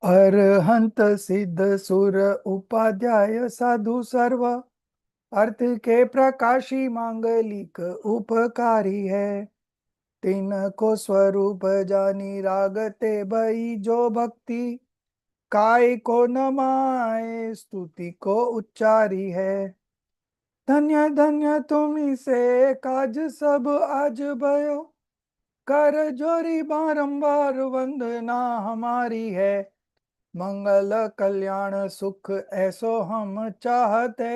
अरहंत सिद्ध सुर उपाध्याय साधु सर्व अर्थ के प्रकाशी मांगलिक उपकारी है। तीन को स्वरूप जानी रागते भई जो भक्ति काय को नमाए स्तुति को उच्चारी है। धन्य धन्य तुम्ही से काज सब आज भयो कर जोरी बारंबार वंदना हमारी है। मंगल कल्याण सुख ऐसो हम चाहते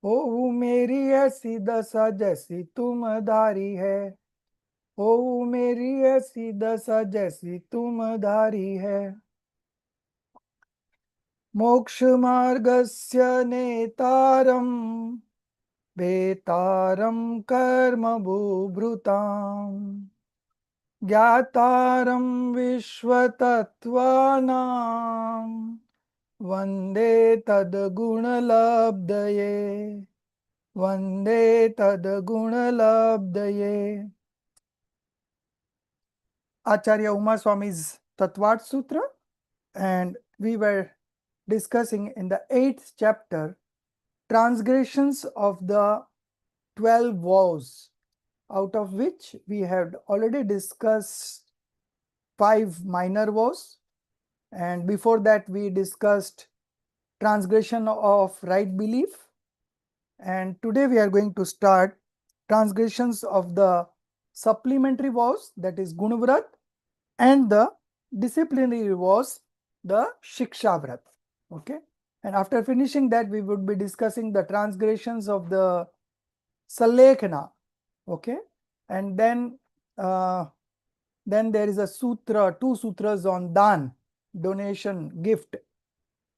हो मेरी ऐसी दशा जैसी तुम धारी है। हो मेरी ऐसी दशा जैसी तुम धारी है। मोक्ष मार्गस्य नेतारम वेतारम कर्म बुभृताम ज्ञातारं विश्वतत्त्वानां वन्दे तद्गुणलब्धये वन्दे तद्गुणलब्धये। Acharya Uma Swami's Tattvat Sutra, and we were discussing in the 8th chapter transgressions of the 12 vows, out of which we had already discussed 5 minor vows, and before that we discussed transgression of right belief, and today we are going to start transgressions of the supplementary vows, that is Gunavrat, and the disciplinary vows, the Shikshavrat. Okay, and after finishing that we would be discussing the transgressions of the Salekhana. Okay, and then there is a sutra, 2 sutras on Dan, donation, gift.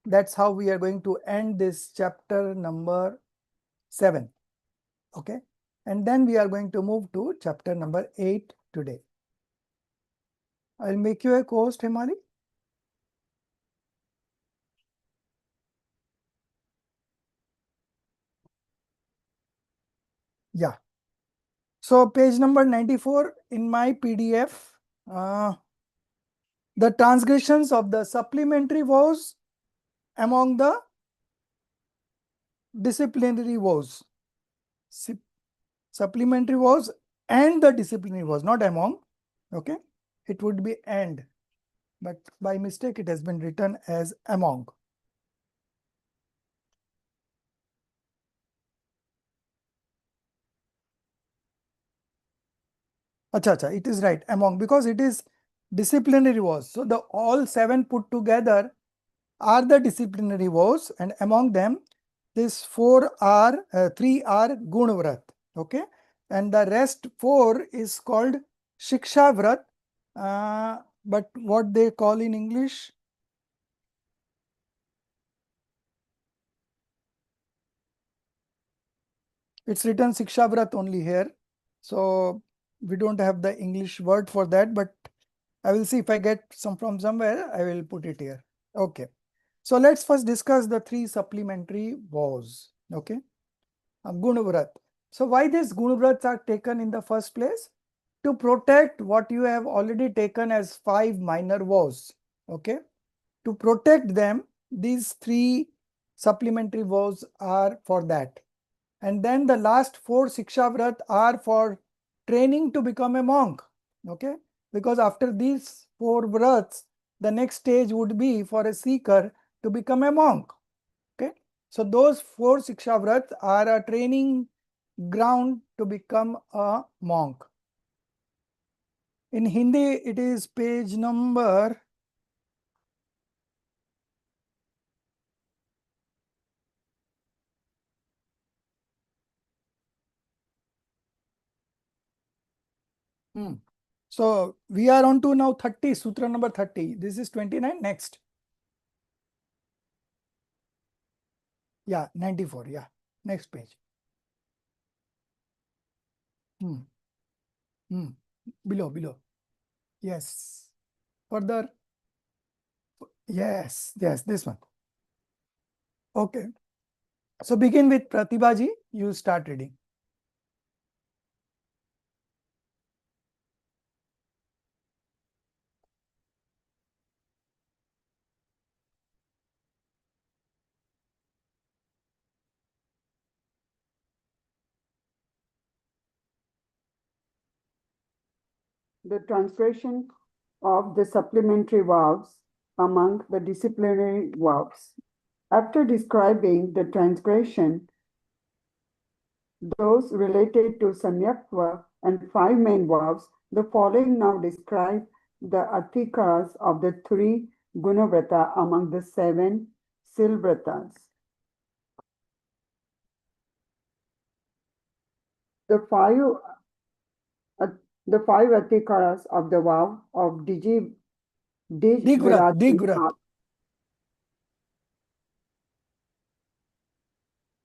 That's how we are going to end this chapter number 7. Okay, and then we are going to move to chapter number 8 today. I'll make you a co-host, Himali. Yeah. So page number 94 in my PDF, the transgressions of the supplementary vows among the disciplinary vows. Supplementary vows and the disciplinary vows, not among. Okay, it would be and, but by mistake it has been written as among. Acha, it is right, among, because it is disciplinary vows. So the all 7 put together are the disciplinary vows, and among them this 3 are Gunavrat. Okay, and the rest 4 is called Shikshavrat, but what they call in English? It's written Shikshavrat only here, so we don't have the English word for that, but I will see if I get some from somewhere, I will put it here. Okay, so let's first discuss the 3 supplementary vows. Okay, Gunavrat. So why these Gunavrats are taken in the first place? To protect what you have already taken as 5 minor vows. Okay, to protect them, these 3 supplementary vows are for that. And then the last 4 Shikshavrat are for training to become a monk. Okay, because after these 4 vrats, the next stage would be for a seeker to become a monk. Okay, so those 4 Shikshavrats are a training ground to become a monk. In Hindi, it is page number 30. So we are on to now 30, sutra number 30. This is 29. Next. Yeah, 94. Yeah, next page. Hmm. Hmm. Below. Yes. Further. Yes, this one. Okay. So begin with Pratibhaji. You start reading. the transgression of the supplementary verbs among the disciplinary verbs. After describing the transgression, those related to samyaktva and five main verbs, the following now describe the athikas of the three gunavrata among the seven silvratas. The five the five atikaras of the vow of Dij Digvrat, Virat. Digvrat.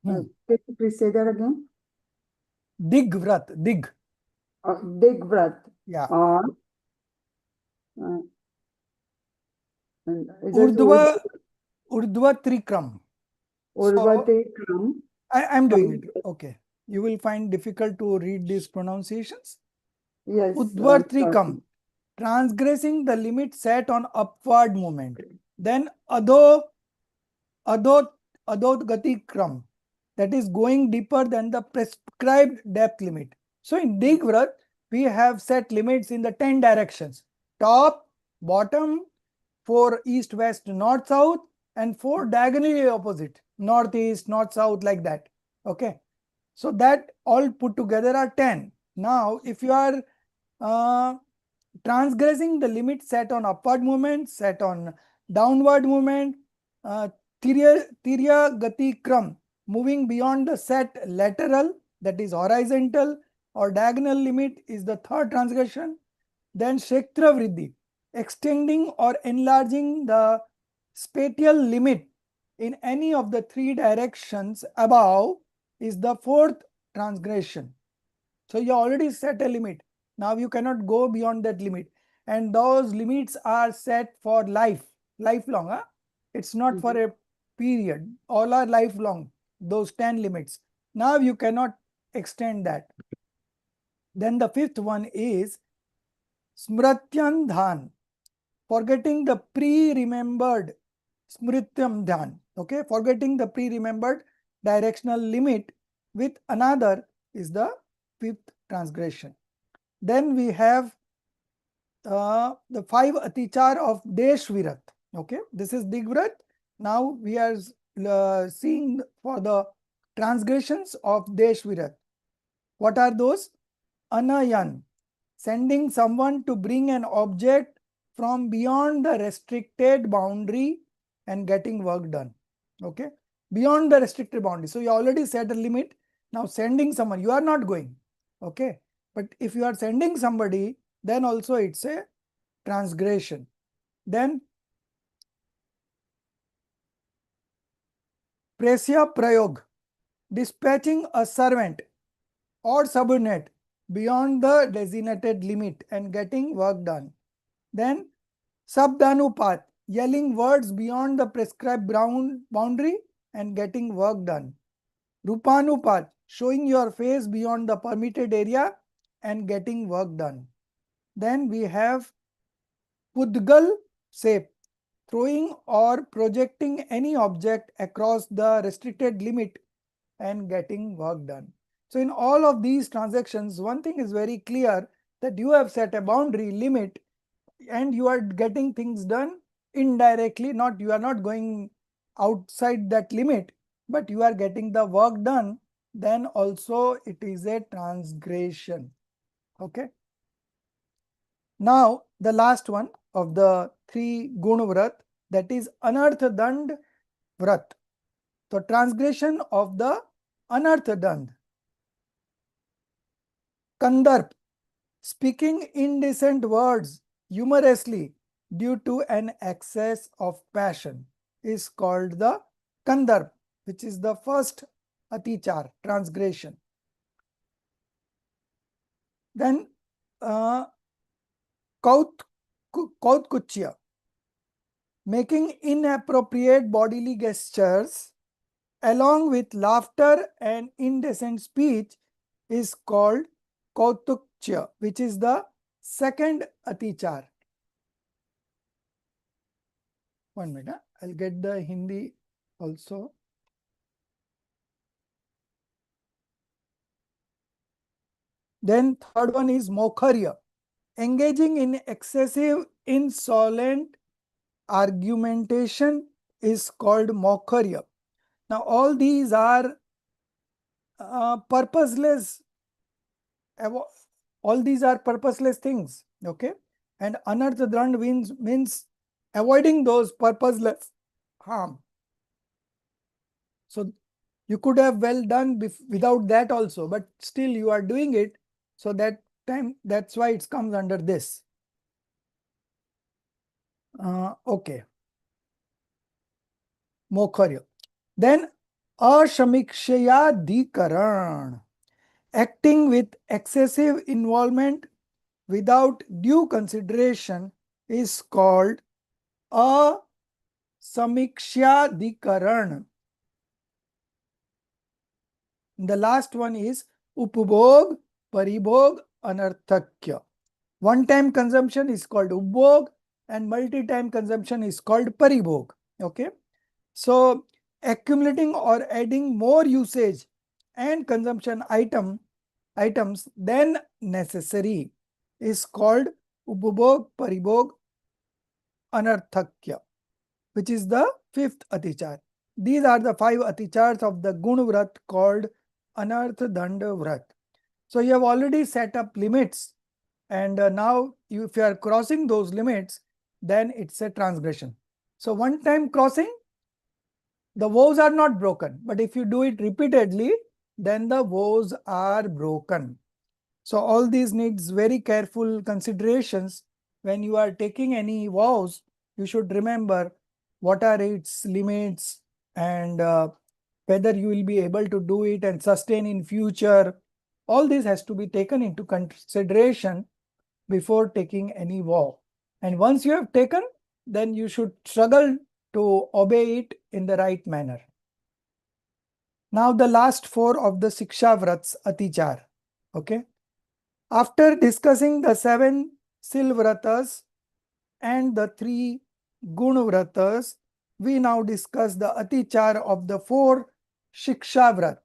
Can you please say that again? Digvrat, Dig. Digvrat. Yeah. Or is it Urdhva, Urdhva Trikram. So Urvate Kram? I'm doing it. Okay. You will find difficult to read these pronunciations. Yes. Udvartrikam, transgressing the limit set on upward movement. Then Adho Adodgatikram, that is going deeper than the prescribed depth limit. So in Digvrat, we have set limits in the 10 directions: top, bottom, 4 east, west, north, south, and 4 diagonally opposite, northeast, north, south, like that. Okay. So that all put together are 10. Now, if you are uh, transgressing the limit set on upward movement, set on downward movement, uh, tirya gati kram, moving beyond the set lateral, that is horizontal, or diagonal limit is the third transgression. Then kshetra vriddhi, extending or enlarging the spatial limit in any of the three directions above is the fourth transgression. So you already set a limit. Now you cannot go beyond that limit. And those limits are set for lifelong. Huh? It's not for a period. All are lifelong, those 10 limits. Now you cannot extend that. Then the fifth one is smratyam dhan, forgetting the pre-remembered smrityam dhan. Okay, forgetting the pre-remembered directional limit with another is the fifth transgression. Then we have the 5 atichar of Deshvirat. Okay, this is Digvrat. Now we are seeing for the transgressions of Deshvirat. What are those? Anayan, sending someone to bring an object from beyond the restricted boundary and getting work done. Okay, beyond the restricted boundary. So you already set a limit. Now sending someone, you are not going. Okay, but if you are sending somebody, then also it's a transgression. Then presya prayog, dispatching a servant or subordinate beyond the designated limit and getting work done. Then sabdanupat, yelling words beyond the prescribed boundary and getting work done. Rupanupat, showing your face beyond the permitted area and getting work done. Then we have Pudgal Sep, throwing or projecting any object across the restricted limit and getting work done. So in all of these transactions, one thing is very clear, that you have set a boundary limit and you are getting things done indirectly. Not, you are not going outside that limit, but you are getting the work done. Then also it is a transgression. Okay. Now the last one of the 3 Gunvrat, that is Anartha Dand Vrat. So transgression of the Anartha Dand. Kandarp, speaking indecent words humorously due to an excess of passion, is called the Kandarp, which is the first atichar, transgression. Then Kautkuchya, making inappropriate bodily gestures along with laughter and indecent speech is called Kautukcha, which is the second atichar. One minute, I'll get the Hindi also. Then third one is Mokharya, engaging in excessive insolent argumentation is called mockery. Now, all these are purposeless. All these are purposeless things. Okay, and anartha dand means avoiding those purposeless harm. So you could have well done without that also, but still you are doing it. So that time, that's why it comes under this. Okay, mokharya. Then ashamikshayadhikaran, acting with excessive involvement without due consideration is called asamikshadhikaran. The last one is upbhog, paribhog, anarthakya. One-time consumption is called upbhog and multi-time consumption is called paribhog. Okay. So accumulating or adding more usage and consumption items than necessary is called upbhog, paribhog, anarthakya, which is the fifth atichar. These are the 5 atichars of the gun vrat called anarth dand vrat. So you have already set up limits, and now if you are crossing those limits, then it's a transgression. So one time crossing, the vows are not broken, but if you do it repeatedly, then the vows are broken. So all these needs very careful considerations. When you are taking any vows, you should remember what are its limits, and whether you will be able to do it and sustain in future. All this has to be taken into consideration before taking any vow. And once you have taken, then you should struggle to obey it in the right manner. Now the last 4 of the Siksha Vrats Atichar. Okay. After discussing the 7 Silvratas and the 3 Gunvratas, we now discuss the Atichar of the 4 Shiksha Vrat.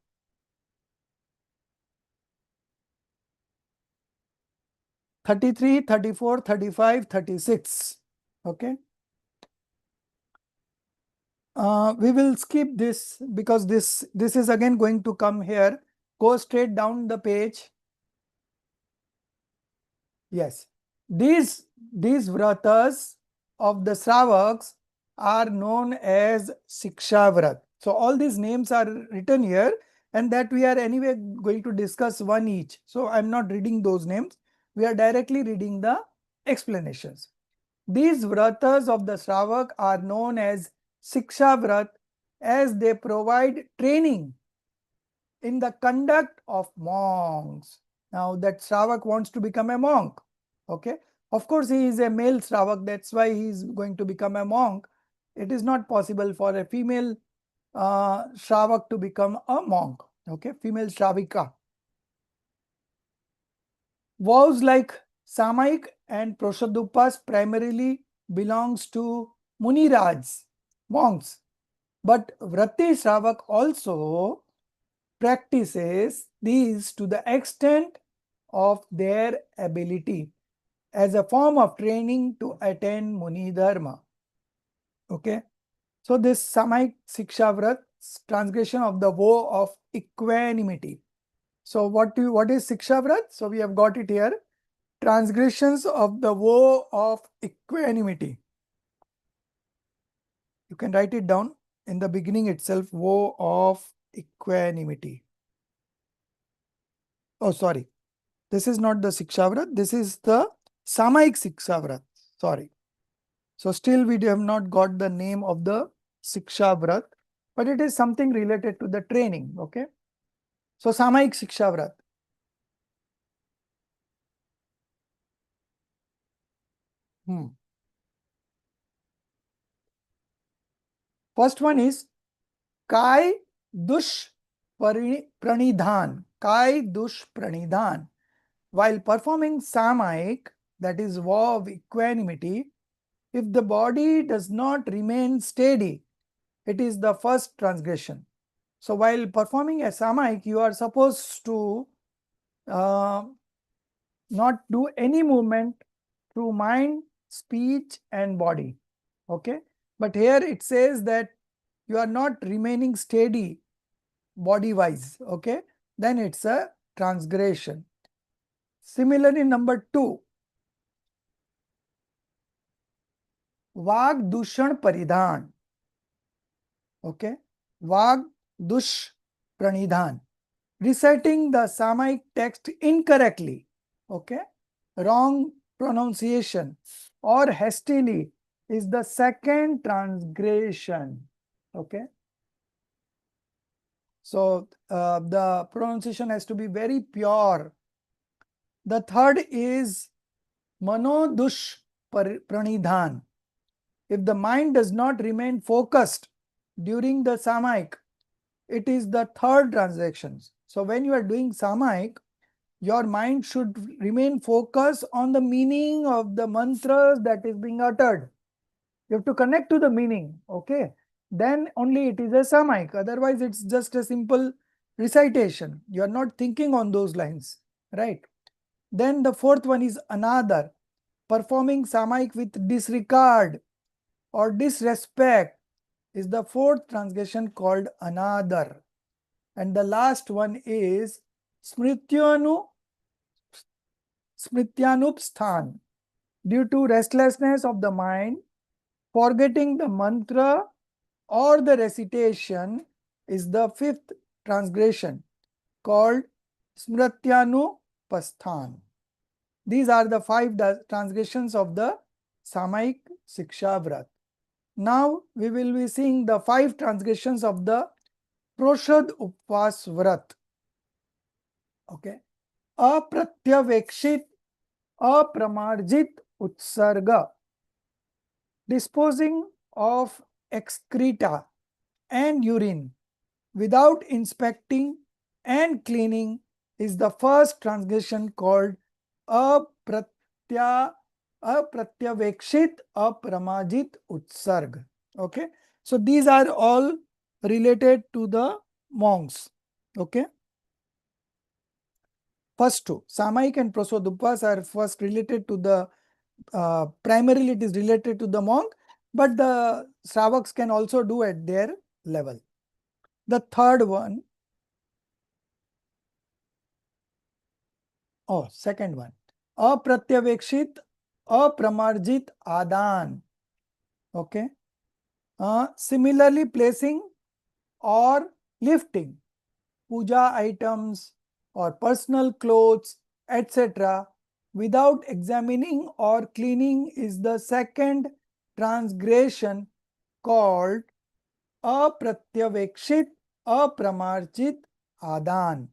33, 34, 35, 36. Okay. We will skip this because this is again going to come here. Go straight down the page. Yes, these vratas of the Sravaks are known as Siksha Vrat. So all these names are written here, and that we are anyway going to discuss one each. So I'm not reading those names. We are directly reading the explanations. These vratas of the Sravak are known as Siksha Vrat as they provide training in the conduct of monks. Now that Shravak wants to become a monk. Okay. Of course, he is a male Shravak. That's why he is going to become a monk. It is not possible for a female Shravak to become a monk. Okay. Female Shravika. Vows like Samaik and Proshadupas primarily belongs to Muniraj, monks. But Vrati Shravak also practices these to the extent of their ability as a form of training to attain Muni Dharma. Okay. So this Samay Siksha Vrat, transgression of the vow of equanimity. So what is Siksha Vrat? So we have got it here. Transgressions of the vow of equanimity. You can write it down in the beginning itself, vow of equanimity. Oh, sorry. This is not the Sikshavrat. This is the Samayik Sikshavrat. Sorry. So still we have not got the name of the Sikshavrat, but it is something related to the training. Okay. So Samayik Sikshavrat. First one is Kai Dush Pranidhan. Kai Dush Pranidhan. While performing Samayik, that is vow of equanimity, if the body does not remain steady, it is the first transgression. So while performing a Samayik, you are supposed to not do any movement through mind, speech, and body. Okay, but here it says that you are not remaining steady body wise. Okay, then it's a transgression. Similarly, number 2, वाग दूषण परिधान. Okay, वाग दुष pranidhan, reciting the Samic text incorrectly. Okay, wrong pronunciation or hastily is the second transgression. Okay, so the pronunciation has to be very pure. The third is manodush pranidhan. If the mind does not remain focused during the Samic, it is the third transaction. So when you are doing Samic, your mind should remain focused on the meaning of the mantras that is being uttered. You have to connect to the meaning, okay? Then only it is a Samic. Otherwise, it's just a simple recitation. You are not thinking on those lines, right? Then the fourth one is another, performing Samic with disregard or disrespect is the fourth transgression called another. And the last one is smrityanupsthan. Due to restlessness of the mind, forgetting the mantra or the recitation is the fifth transgression called smrityanupasthan. These are the 5 transgressions of the Samaik Siksha Vrat. Now we will be seeing the 5 transgressions of the Proshad Upvas Vrat. Okay. Apratyavekshit, apramarjit utsarga. Disposing of excreta and urine without inspecting and cleaning is the first transgression called apratyavekshit apramajit utsarg. Okay, so these are all related to the monks. Okay, first two, Samaik and Prasodupvas, are first related to the primarily it is related to the monk, but the Sravaks can also do at their level. The third one, second one, apratyavekshit apramarjit adan. Okay, similarly placing or lifting puja items or personal clothes, etc., without examining or cleaning is the second transgression called apratyavekshit apramarjit adan.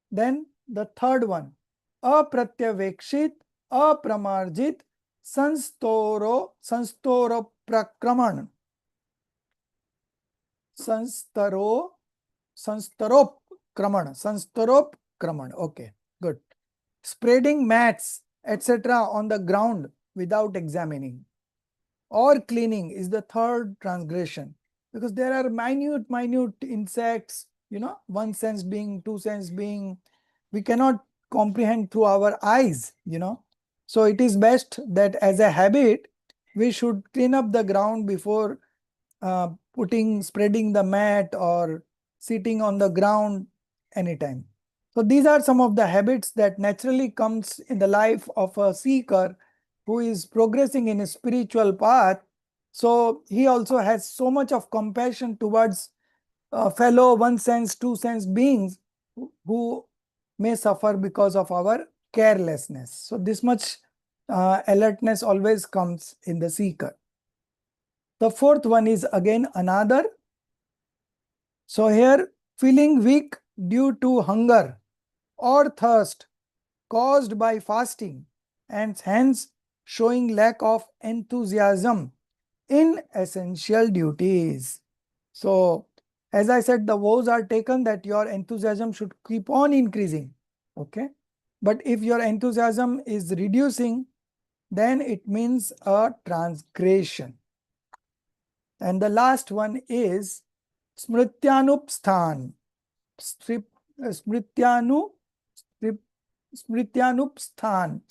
Then the third one, apratyavekshit apramarjit sanstoro prakraman. Sanstarop kraman. Okay, good. Spreading mats, etc. on the ground without examining or cleaning is the third transgression, because there are minute insects, one sense being, two sense being, we cannot comprehend through our eyes. So it is best that as a habit we should clean up the ground before spreading the mat or sitting on the ground anytime. So these are some of the habits that naturally comes in the life of a seeker who is progressing in a spiritual path. So he also has so much of compassion towards fellow one sense, two sense beings who may suffer because of our carelessness. So this much alertness always comes in the seeker. The fourth one is again another. So here, feeling weak due to hunger or thirst caused by fasting and hence showing lack of enthusiasm in essential duties. So as I said, the vows are taken that your enthusiasm should keep on increasing. Okay. But if your enthusiasm is reducing, then it means a transgression. And the last one is Smrityanupsthan. Smrityanu Sthapan.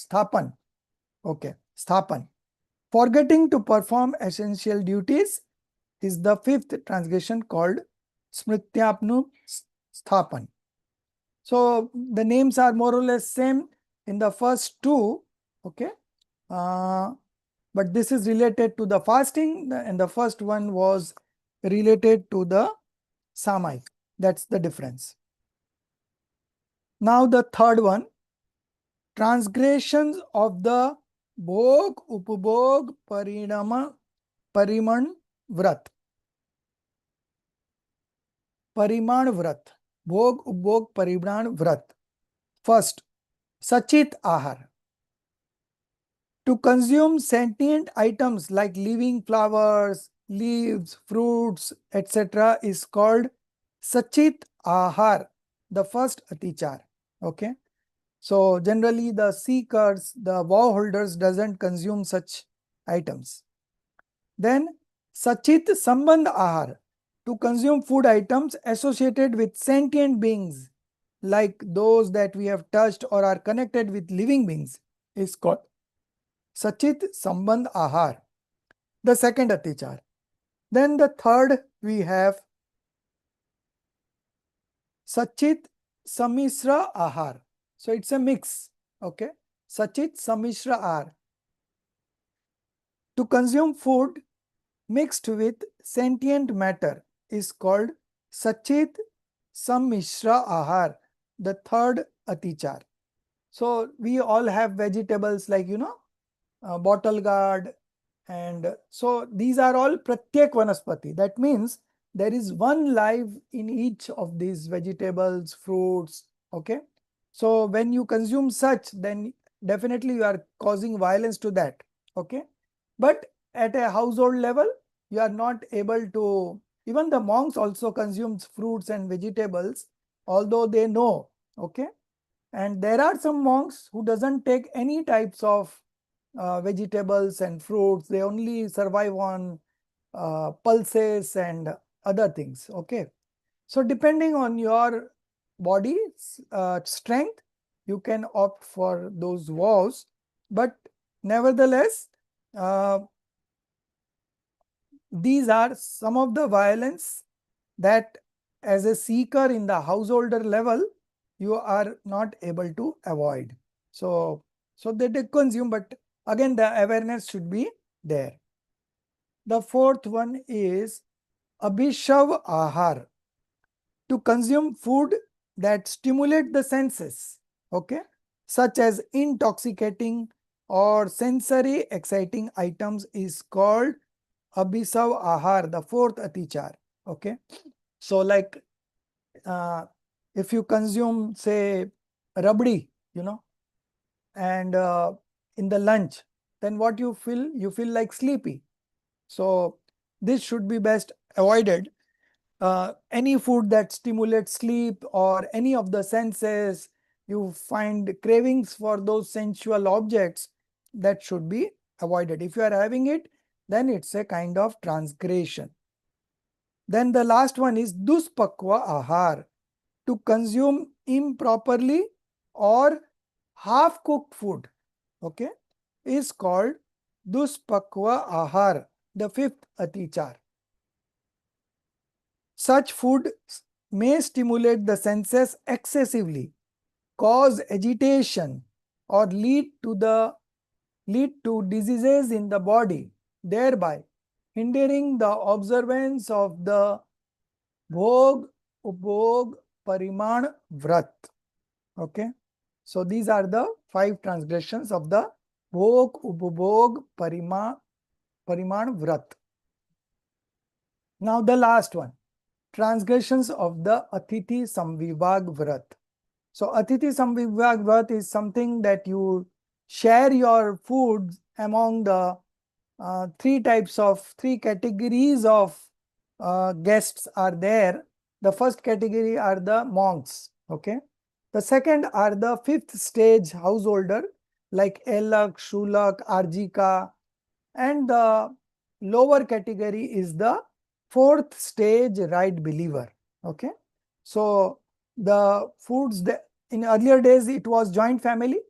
Okay, Sthapan. Forgetting to perform essential duties is the fifth transgression called Smrityapnu Sthapan. So the names are more or less same in the first two, okay. But this is related to the fasting, and the first one was related to the Samai. That's the difference. Now the third one, transgressions of the Bhog, Upabhog, Pariman Vrat. Pariman Vrat. Bhog, Upbhog, Pariman Vrat. First, Sachit Ahar. To consume sentient items like living flowers, leaves, fruits, etc. is called Sachit Ahar, the first Atichar. Okay. So generally the seekers, the vow holders doesn't consume such items. Then Sachit Sambandh Ahar, to consume food items associated with sentient beings like those that we have touched or are connected with living beings is called Sachit Sambandh Ahar, the second Atichar. Then the third we have Sachit Samisra Ahar. So it's a mix. Okay. Sachit Samisra Ahar. To consume food mixed with sentient matter is called Sachit Sammishra Ahar, the third Atichar. So we all have vegetables like, bottle gourd, and so these are all Pratyek Vanaspati. That means there is one life in each of these vegetables, fruits, okay. So when you consume such, then definitely you are causing violence to that, okay. But at a household level, you are not able to, even the monks also consumes fruits and vegetables, although they know, okay. And there are some monks who doesn't take any types of vegetables and fruits. They only survive on pulses and other things, okay. So depending on your body's strength, you can opt for those vows, but nevertheless, uh, these are some of the violence that as a seeker in the householder level, you are not able to avoid. So they consume, but again, the awareness should be there. The fourth one is Abhishav Ahar, to consume food that stimulate the senses, okay, such as intoxicating or sensory exciting items is called Abhisav Ahar, the fourth Atichar, okay. So like if you consume say rabdi, and in the lunch, then what you feel like sleepy. So this should be best avoided. Any food that stimulates sleep or any of the senses, you find cravings for those sensual objects, that should be avoided. If you are having it, then it's a kind of transgression. Then the last one is Duspakwa Ahar, to consume improperly or half cooked food, okay, is called Duspakwa Ahar, the fifth Atichar. Such food may stimulate the senses excessively, cause agitation, or lead to diseases in the body, thereby hindering the observance of the Bhog, Upbhog, Pariman Vrat. Okay. So these are the 5 transgressions of the Bhog, Upbhog, Pariman Vrat. Now the last one, transgressions of the Atithi Samvibhag Vrat. So Atithi Samvibhag Vrat is something that you share your food among the three categories of guests are there. The first category are the monks, okay. The second are the fifth stage householder like Elak, Shulak, Arjika, and the lower category is the fourth stage right believer, okay. So the foods that in earlier days, it was joint family.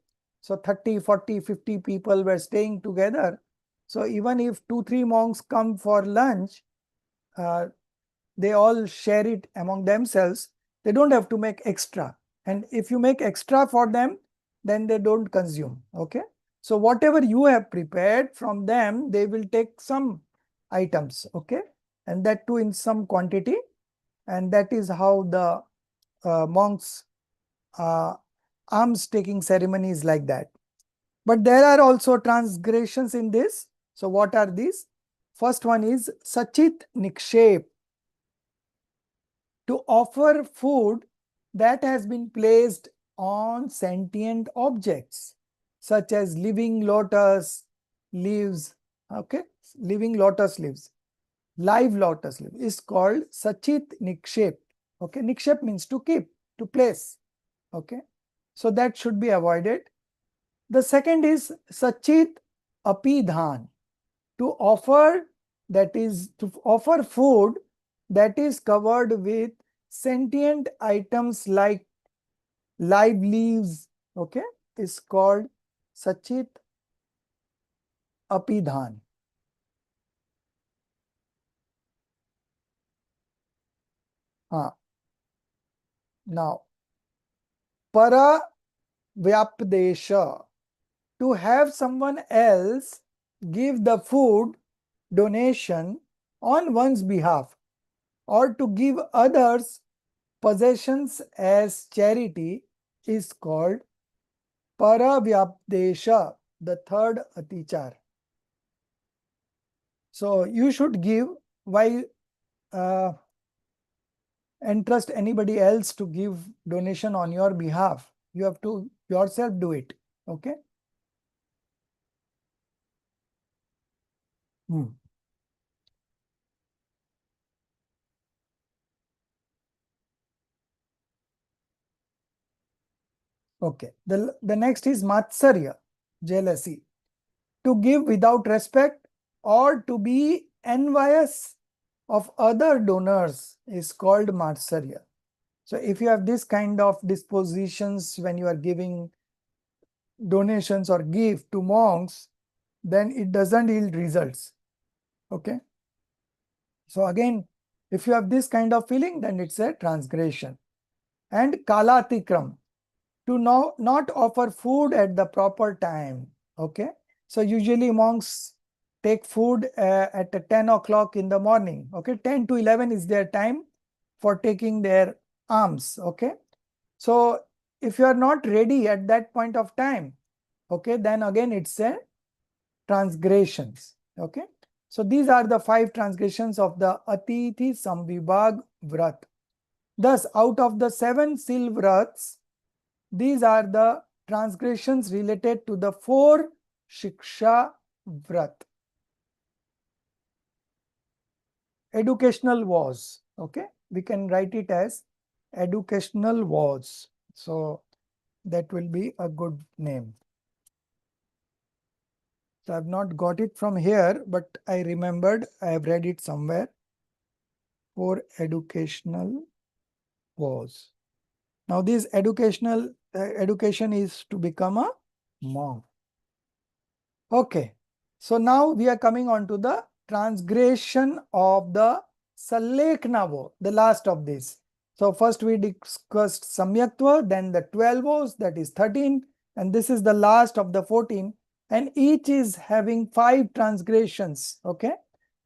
So 30, 40, 50 people were staying together. So even if 2, 3 monks come for lunch, they all share it among themselves. They don't have to make extra. And if you make extra for them, then they don't consume. Okay. So whatever you have prepared from them, they will take some items. Okay. And that too in some quantity. And that is how the monks alms taking ceremony is like that. But there are also transgressions in this. So what are these? First one is Sachit Nikshep, to offer food that has been placed on sentient objects, such as living lotus leaves. Okay, living lotus leaves, live lotus leaf is called Sachit Nikshep. Okay, Nikshep means to keep, to place. Okay, so that should be avoided. The second is Sachit Apidhan, to offer, that is to offer food that is covered with sentient items like live leaves. Okay, is called Sachit Apidhan. Now, Para Vyapdesha, to have someone else give the food donation on one's behalf, or to give others possessions as charity, is called Paravyapdesha, the third Atichar. So you should give. Why entrust anybody else to give donation on your behalf? You have to yourself do it. Okay. Okay. The next is Matsarya, jealousy. To give without respect or to be envious of other donors is called Matsarya. So if you have this kind of dispositions when you are giving donations or gift to monks, then it doesn't yield results. Okay. So again, if you have this kind of feeling, then it's a transgression. And Kalatikram, to not offer food at the proper time. Okay. So usually monks take food at 10 o'clock in the morning. Okay. 10 to 11 is their time for taking their alms. Okay. So if you are not ready at that point of time, okay, then again it's a transgressions. Okay. So these are the 5 transgressions of the Atithi Samvibhag Vrat. Thus, out of the 7 Sil Vrats, these are the transgressions related to the 4 Shiksha Vrat. Educational vows. Okay. We can write it as educational vows. So that will be a good name. So I've not got it from here, but I remembered I have read it somewhere. For educational vows. Now this education is to become a monk. Okay. So now we are coming on to the transgression of the Salekna vow, the last of this. So first we discussed Samyaktva, then the 12 vows, that is 13, and this is the last of the 14, and each is having 5 transgressions. Okay.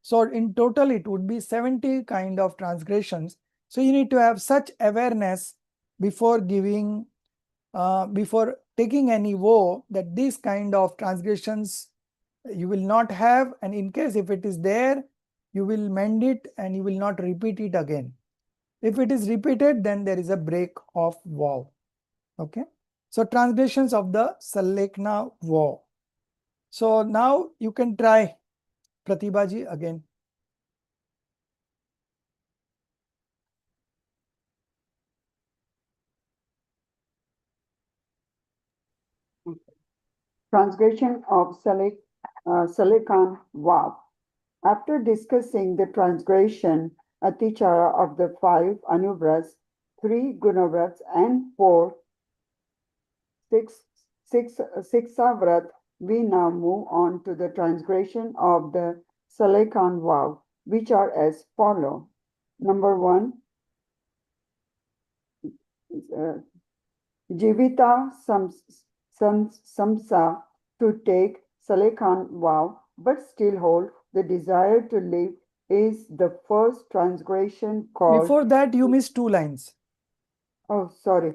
So in total it would be 70 kind of transgressions. So you need to have such awareness before giving, before taking any vow, that these kind of transgressions you will not have, and in case if it is there, you will mend it and you will not repeat it again. If it is repeated, then there is a break of vow. Okay. So transgressions of the Salekna vow. So now you can try, Pratibhaji, again. Transgression of Salikan vow. After discussing the transgression, Atichara of the 5 Anuvrats, 3 Gunavrats, and 4 Siksavrat, we now move on to the transgression of the Salekan vow, which are as follow. Number one, uh, Jivita Samsa, to take Salekan vow but still hold the desire to live, is the first transgression called. Before that, you missed 2 lines. Oh, sorry.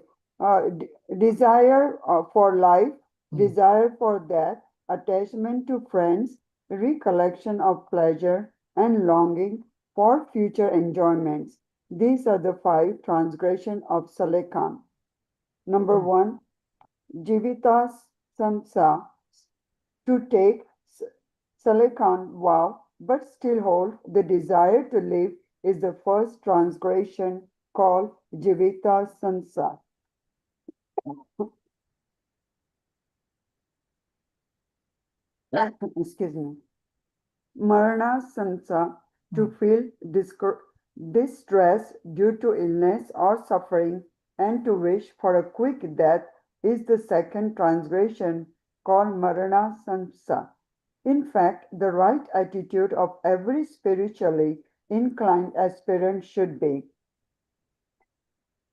Desire for life, Hmm. desire for death, attachment to friends, recollection of pleasure, and longing for future enjoyments. These are the 5 transgressions of Salekan. Number Hmm. 1, Jivita Samsa, to take Salekan vow but still hold the desire to live, is the first transgression called Jivita Sansa. Excuse me. Marana Sansa, to Hmm. feel distress due to illness or suffering and to wish for a quick death, is the second transgression called Marana Sansa. In fact, the right attitude of every spiritually inclined aspirant should be,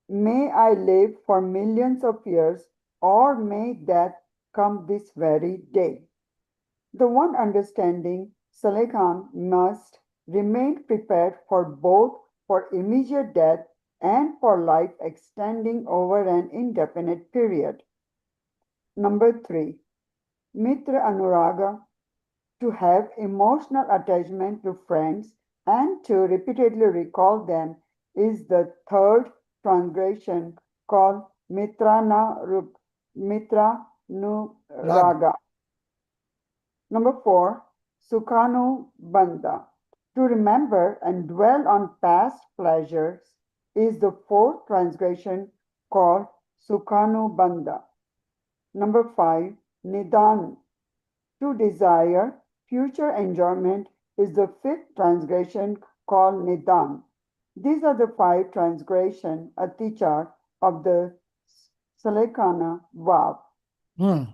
may I live for millions of years, or may death come this very day. The one understanding Salehan must remain prepared for both for immediate death and for life extending over an indefinite period. Number 3. Mitra Anuraga, to have emotional attachment to friends and to repeatedly recall them, is the third transgression called Mitra Rag. Nuraga. Number 4, Sukhanu Bandha. To remember and dwell on past pleasures is the fourth transgression called Sukhanu Bandha. Number 5, Nidan. To desire future enjoyment is the fifth transgression called Nidan. These are the 5 transgression Atichar of the Salekana vow. Hmm.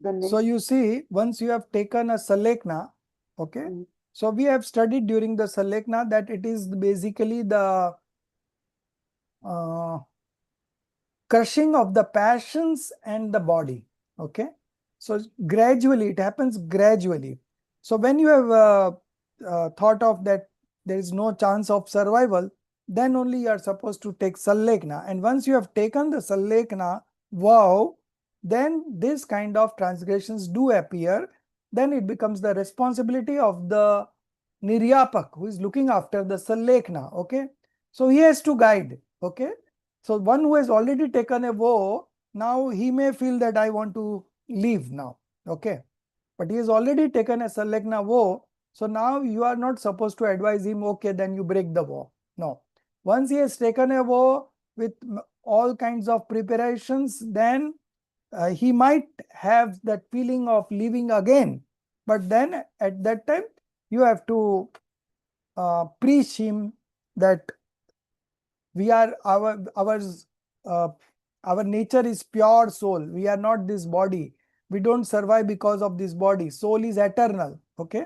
The So next. you see, once you have taken a Salekna, okay, so we have studied during the Salekna that it is basically the uh, crushing of the passions and the body. Okay. So gradually, it happens gradually. So when you have thought of that there is no chance of survival, then only you are supposed to take Sallekna. And once you have taken the Sallekna vow, then this kind of transgressions do appear. Then it becomes the responsibility of the Niryapak who is looking after the Sallekna. Okay. So he has to guide. Okay. So one who has already taken a vow, now he may feel that I want to leave now. Okay. But he has already taken a Salekna vow. So now you are not supposed to advise him, okay, then you break the vow. No. Once he has taken a vow with all kinds of preparations, then he might have that feeling of leaving again. But then at that time, you have to preach him that we are uh, our nature is pure soul. We are not this body. We don't survive because of this body. Soul is eternal. Okay,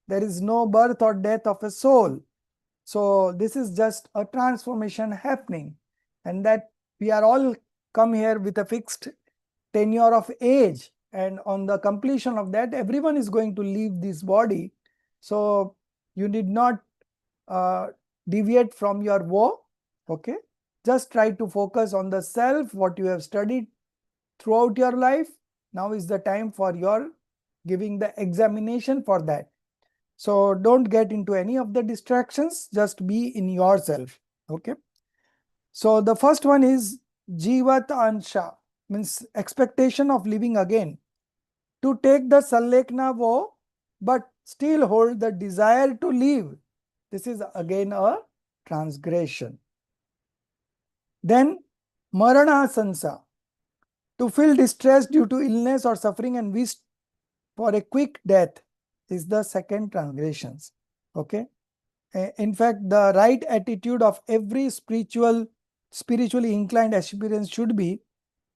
there is no birth or death of a soul. So this is just a transformation happening, and that we are all come here with a fixed tenure of age, and on the completion of that everyone is going to leave this body. So you need not uh, deviate from your woe. Okay, just try to focus on the self, what you have studied throughout your life. Now is the time for your giving the examination for that. So don't get into any of the distractions, just be in yourself. Okay, so the first one is jivat ansha, means expectation of living again. To take the Sallekna vow, but still hold the desire to live. This is again a transgression. Then Marana Sansa, to feel distress due to illness or suffering and wish for a quick death, is the second transgression. Okay. In fact, the right attitude of every spiritually inclined aspirant should be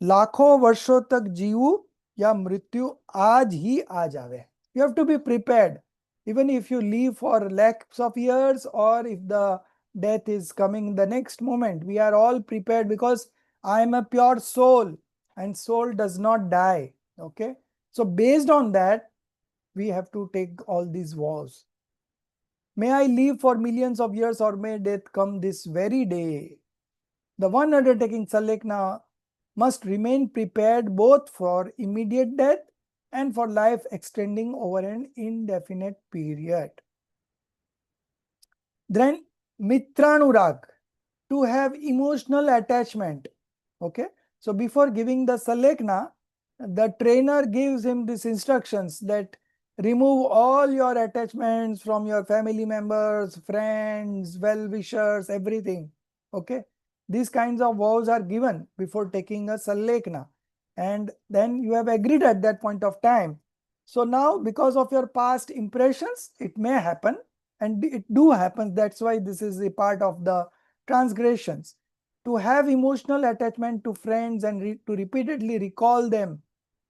लाखों वर्षों तक जीवू या मृत्यु आज ही आ जावे. You have to be prepared. Even if you live for lakhs of years or if the death is coming the next moment, we are all prepared because I am a pure soul and soul does not die. Okay. So based on that, we have to take all these vows. May I live for millions of years or may death come this very day. The one undertaking Salekna must remain prepared both for immediate death and for life extending over an indefinite period. Then Mitranurag, to have emotional attachment. Okay. So before giving the Salekna, the trainer gives him these instructions that remove all your attachments from your family members, friends, well-wishers, everything. Okay. These kinds of vows are given before taking a Salekna. And then you have agreed at that point of time. So now because of your past impressions, it may happen and it do happen. That's why this is a part of the transgressions. To have emotional attachment to friends and to repeatedly recall them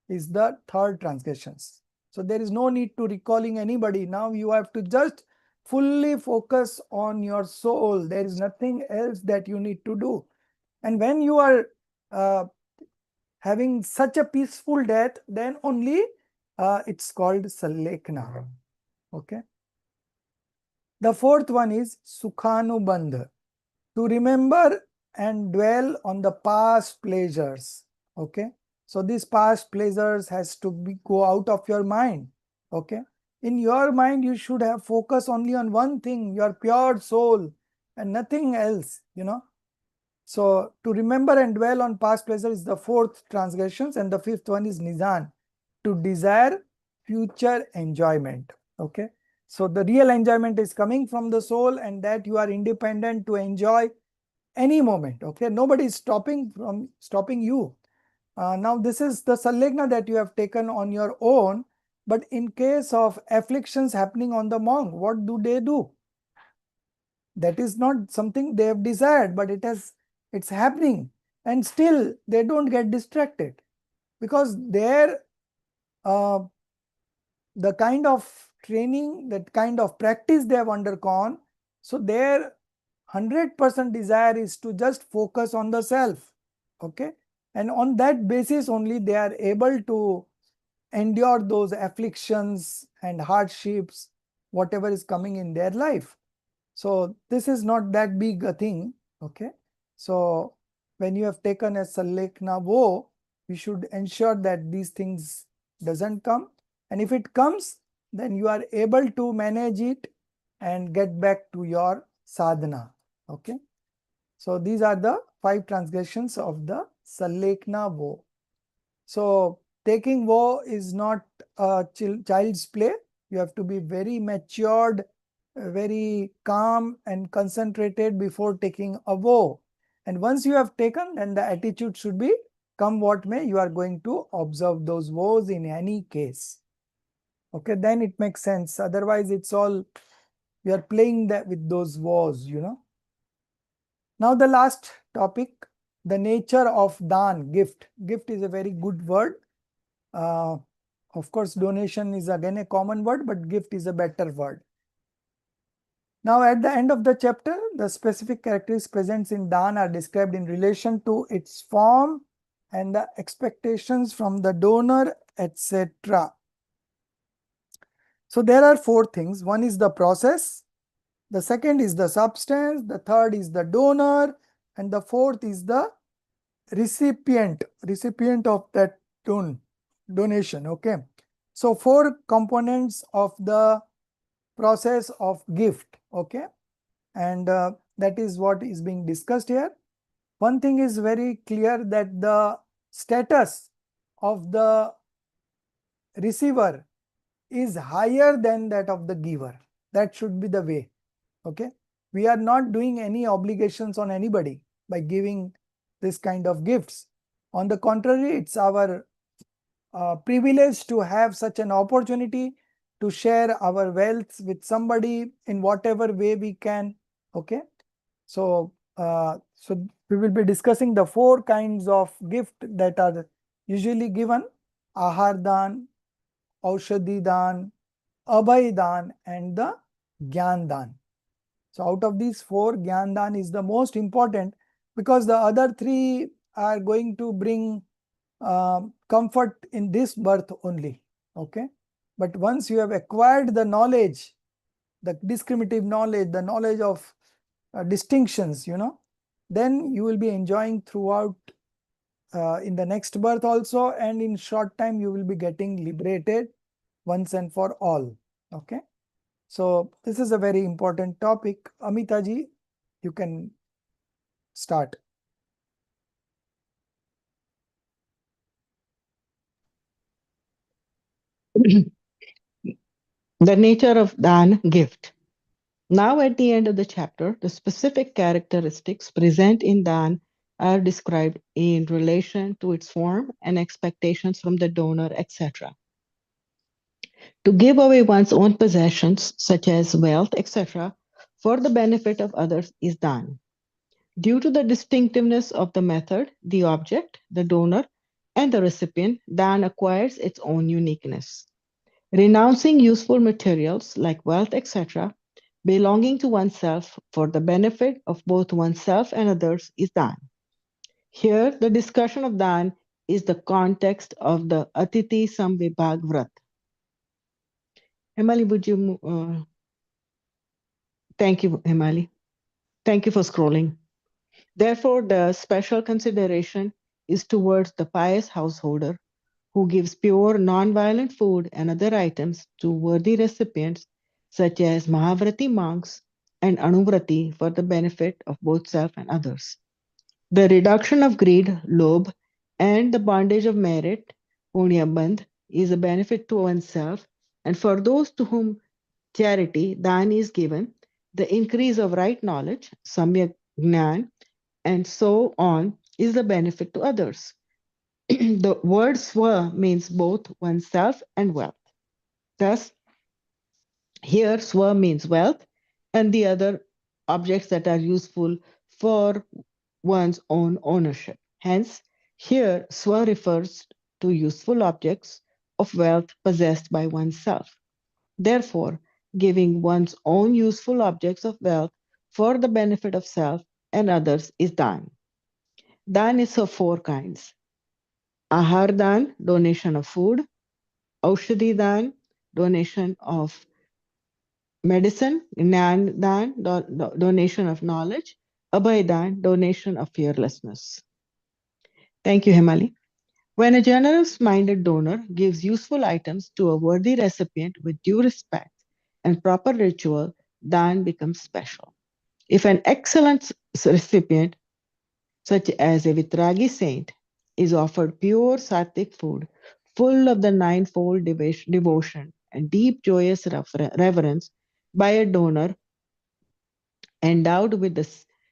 is the third transgressions. So there is no need to recalling anybody. Now you have to just fully focus on your soul. There is nothing else that you need to do. And when you are having such a peaceful death, then only it's called Salekna. Okay. The fourth one is Sukhanubandha, to remember and dwell on the past pleasures. Okay. So these past pleasures has to go out of your mind. Okay. In your mind, you should have focus only on one thing, your pure soul and nothing else, So to remember and dwell on past pleasure is the fourth transgressions, and the fifth one is Nizan, to desire future enjoyment. Okay. So the real enjoyment is coming from the soul and that you are independent to enjoy any moment. Okay. Nobody is stopping you. Now this is the Sallegna that you have taken on your own. But in case of afflictions happening on the monk, what do they do? That is not something they have desired, but it's happening. And still they don't get distracted because uh, the kind of training, that kind of practice they have undergone, so their 100% desire is to just focus on the self. Okay. And on that basis only they are able to endure those afflictions and hardships, whatever is coming in their life. So this is not that big a thing. Okay. So when you have taken a Salekna Vo, you should ensure that these things doesn't come. And if it comes, then you are able to manage it and get back to your sadhana. Okay. So these are the 5 transgressions of the Salekna Vo. So taking vow is not a child's play. You have to be very matured, very calm and concentrated before taking a vow. And once you have taken, then the attitude should be, come what may, you are going to observe those vows in any case. Okay, then it makes sense. Otherwise, it's all, we are playing that with those vows, Now the last topic, the nature of dan, gift. Gift is a very good word. Of course, donation is again a common word, but gift is a better word. Now, at the end of the chapter, the specific characteristics present in Dan are described in relation to its form and the expectations from the donor, etc. So, there are 4 things. One is the process, the second is the substance, the third is the donor, and the fourth is the recipient of that donation. Okay. So 4 components of the process of gift. Okay. And that is what is being discussed here. One thing is very clear, that the status of the receiver is higher than that of the giver. That should be the way. Okay. We are not doing any obligations on anybody by giving this kind of gifts. On the contrary, it's our privilege to have such an opportunity to share our wealth with somebody in whatever way we can. Okay. So we will be discussing the 4 kinds of gift that are usually given: Ahar Dan, Aushadhi Dan, Abhay Dan, and the Gyan Dan. So out of these 4, Gyan Dan is the most important, because the other 3 are going to bring comfort in this birth only. Okay. But once you have acquired the knowledge, the discriminative knowledge, the knowledge of distinctions, then you will be enjoying throughout in the next birth also, and in short time you will be getting liberated once and for all. Okay. So this is a very important topic. Amitaji, you can start. The nature of Dan gift. Now, at the end of the chapter, the specific characteristics present in Dan are described in relation to its form and expectations from the donor, etc. To give away one's own possessions, such as wealth, etc., for the benefit of others is Dan. Due to the distinctiveness of the method, the object, the donor, and the recipient, Dan acquires its own uniqueness. Renouncing useful materials like wealth, etc., belonging to oneself for the benefit of both oneself and others is Dan. Here, the discussion of Dan is the context of the Atiti Samvibhag Vrat. Himali, would you? Thank you, Himali. Thank you for scrolling. Therefore, the special consideration is towards the pious householder who gives pure, non-violent food and other items to worthy recipients such as Mahavrati monks and Anuvrati for the benefit of both self and others. The reduction of greed, lobh, and the bondage of merit, punyabandh, is a benefit to oneself, and for those to whom charity, dan, is given, the increase of right knowledge, samyak jnan, and so on, is the benefit to others. The word swa means both oneself and wealth. Thus, here swa means wealth and the other objects that are useful for one's own ownership. Hence, here swa refers to useful objects of wealth possessed by oneself. Therefore, giving one's own useful objects of wealth for the benefit of self and others is dan. Dan is of 4 kinds: Ahar dan, donation of food; Aushadhi dan, donation of medicine; Gnan dan, donation of knowledge; Abhay dan, donation of fearlessness. Thank you, Himali. When a generous minded donor gives useful items to a worthy recipient with due respect and proper ritual, dan becomes special. If an excellent recipient, such as a Vitragi saint, is offered pure sattvic food, full of the ninefold devotion and deep joyous reverence by a donor endowed with the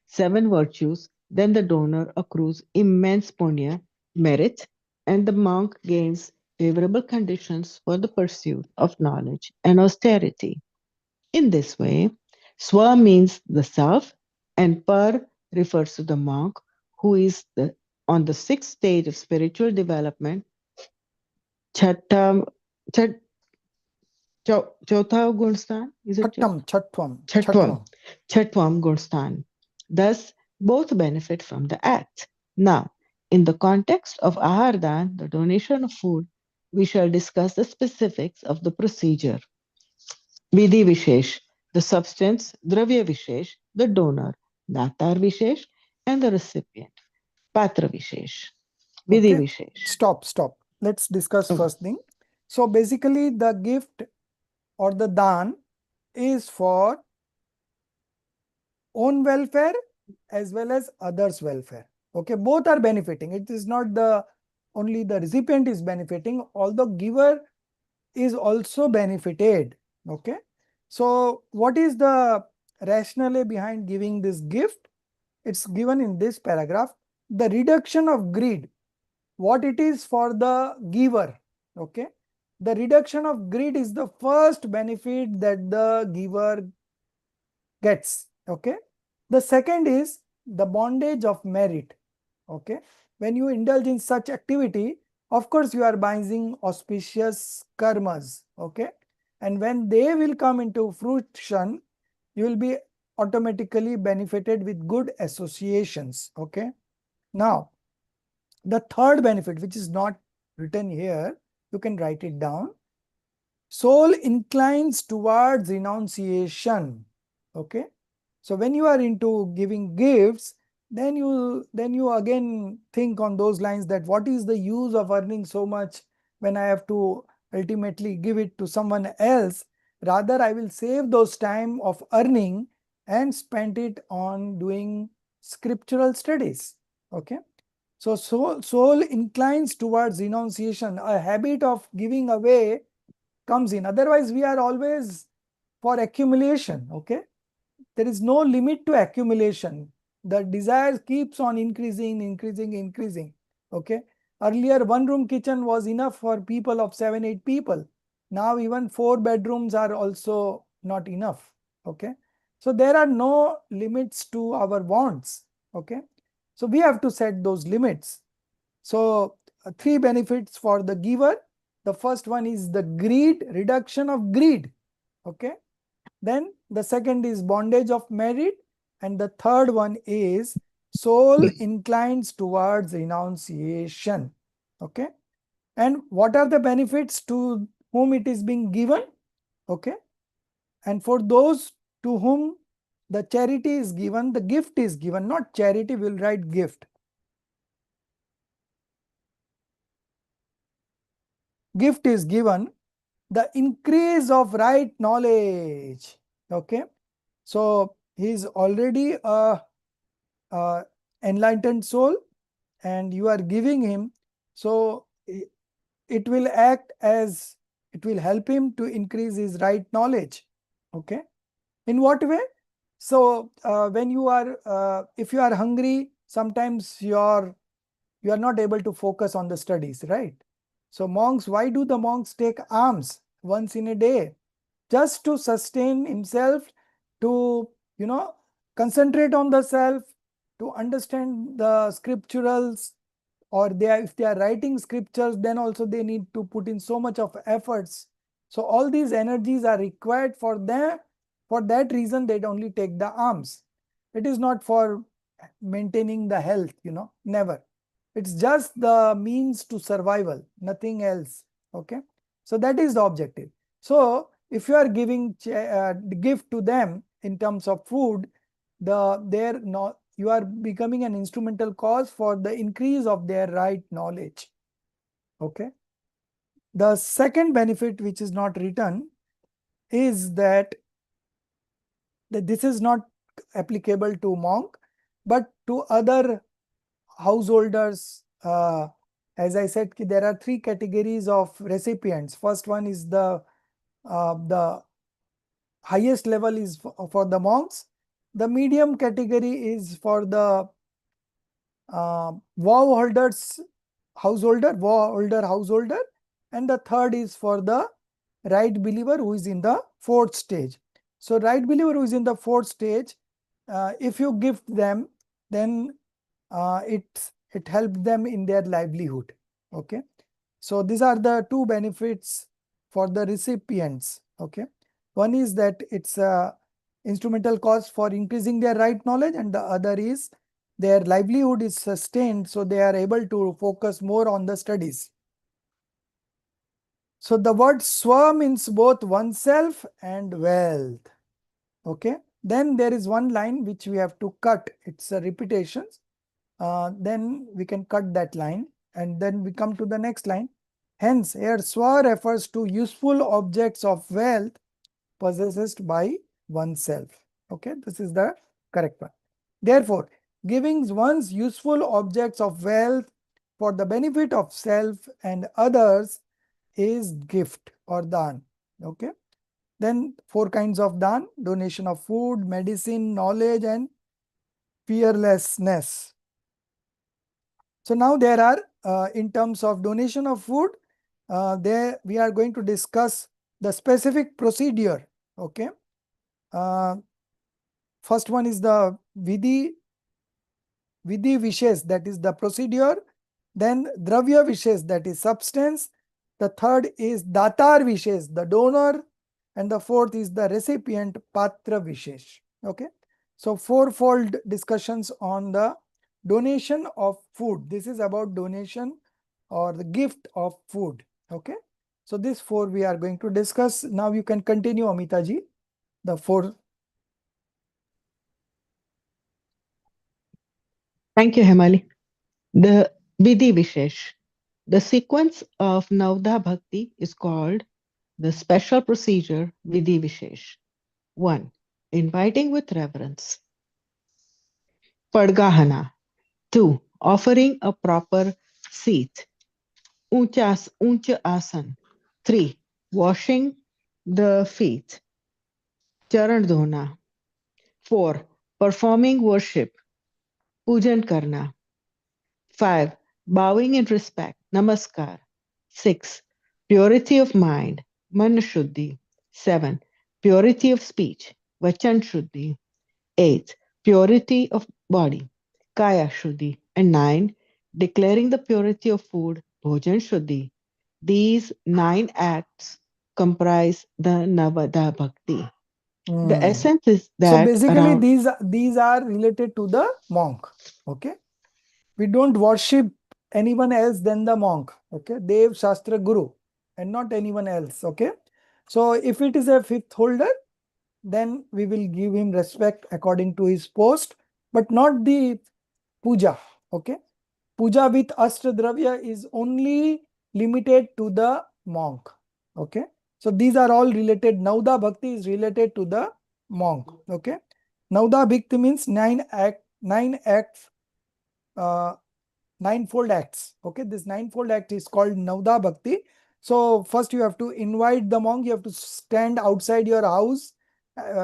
7 virtues, then the donor accrues immense punya, merit, and the monk gains favorable conditions for the pursuit of knowledge and austerity. In this way, swa means the self, and par refers to the monk who is on the 6th stage of spiritual development. Chatham, chat, Chautham Gunstan, is it? Chatvam. Chatvam Gunstan. Thus, both benefit from the act. Now, in the context of Ahardan, the donation of food, we shall discuss the specifics of the procedure. Vidhi Vishesh, the substance; Dravya Vishesh, the donor; Datar Vishesh, and the recipient; Patra Vishesh. Vidhi Okay. Vishesh. Stop. Let's discuss first thing. So basically the gift or the dan is for own welfare as well as others' welfare. Okay, both are benefiting. It is not the only the recipient is benefiting, although giver is also benefited. Okay, so what is the rationale behind giving this gift? It's given in this paragraph. The reduction of greed, what it is for the giver. Okay, the reduction of greed is the first benefit that the giver gets. Okay, the second is the bondage of merit. Okay, when you indulge in such activity, of course you are binding auspicious karmas. Okay, and when they will come into fruition, you will be automatically benefited with good associations. Okay, now the third benefit, which is not written here, you can write it down. Soul inclines towards renunciation. Okay, so when you are into giving gifts, then you again think on those lines that what is the use of earning so much when I have to ultimately give it to someone else. Rather, I will save those time of earning and spend it on doing scriptural studies. Okay, so soul inclines towards renunciation, a habit of giving away comes in. Otherwise, we are always for accumulation. Okay, there is no limit to accumulation. The desire keeps on increasing. Okay, earlier one room kitchen was enough for people of 7-8 people. Now even 4 bedrooms are also not enough. Okay, so there are no limits to our wants. Okay, so we have to set those limits. So 3 benefits for the giver. The first one is the greed, reduction of greed. Okay. Then the second is bondage of merit. And the third one is soul inclines towards renunciation. Okay. And what are the benefits to whom it is being given? Okay. And for those to whom the charity is given, the gift is given, not charity, will write gift. Gift is given the increase of right knowledge. Okay, so he is already a enlightened soul and you are giving him, so it will act as, it will help him to increase his right knowledge. Okay, in what way? So when you are if you are hungry, sometimes you are not able to focus on the studies, right? So monks, why do the monks take alms once in a day? Just to sustain himself, to concentrate on the self, to understand the scripturals, or if they are writing scriptures, then also they need to put in so much of efforts. So all these energies are required for them. For that reason, they only take the alms. It is not for maintaining the health, never. It's just the means to survival, nothing else. Okay, so that is the objective. So if you are giving gift to them in terms of food, their no, you are becoming an instrumental cause for the increase of their right knowledge. Okay, the second benefit, which is not written, is that this is not applicable to monk but to other householders. As I said, there are 3 categories of recipients. First one is the highest level is for the monks. The medium category is for the vow holders, householder, and the third is for the right believer who is in the 4th stage. So right believer who is in the 4th stage, if you gift them, then it helps them in their livelihood. Okay, so these are the 2 benefits for the recipients. Okay, one is that it's a instrumental cause for increasing their right knowledge, and the other is their livelihood is sustained, so they are able to focus more on the studies. So the word swa means both oneself and wealth. Okay, then there is one line which we have to cut. It's a repetition. Then we can cut that line, and then we come to the next line. Hence, here swa refers to useful objects of wealth possessed by oneself. Okay, this is the correct one. Therefore, giving one's useful objects of wealth for the benefit of self and others is gift or dan. Okay, then 4 kinds of dan: donation of food, medicine, knowledge, and fearlessness. So now there are, in terms of donation of food, there we are going to discuss the specific procedure. Okay, first one is the vidhi Vidhi Vishesh, that is the procedure. Then Dravya Vishesh, that is substance. The third is Datar Vishesh, the donor. And the fourth is the recipient, Patra Vishesh. Okay. So fourfold discussions on the donation of food. This is about donation or the gift of food. Okay. So this four we are going to discuss. Now you can continue, Amitaji. The four. Thank you, Hemali. The Vidhi Vishesh. The sequence of Navda Bhakti is called the special procedure Vidhi Vishesh. 1. Inviting with reverence. Padgahana. 2. Offering a proper seat. Uncha asan. 3. Washing the feet. Charan dhona. 4. Performing worship. Pujan karna. 5. Bowing in respect. Namaskar. 6. Purity of mind. Man Shuddhi. 7. Purity of speech. Vachan Shuddhi. 8. Purity of body. Kaya Shuddhi. And 9. Declaring the purity of food. Bhojan Shuddhi. These 9 acts comprise the Navada Bhakti. The essence is So that basically around these are related to the monk. Okay. We don't worship anyone else than the monk. Okay. Dev Shastra Guru and not anyone else. Okay. So if it is a fifth holder, then we will give him respect according to his post, but not the puja. Okay. Puja with Ashtadravya is only limited to the monk. Okay. So these are all related. Nauda Bhakti is related to the monk. Okay. Nauda Bhakti means nine acts, uh, ninefold acts. Okay. This ninefold act is called Nauda Bhakti. So first you have to invite the monk. You have to stand outside your house.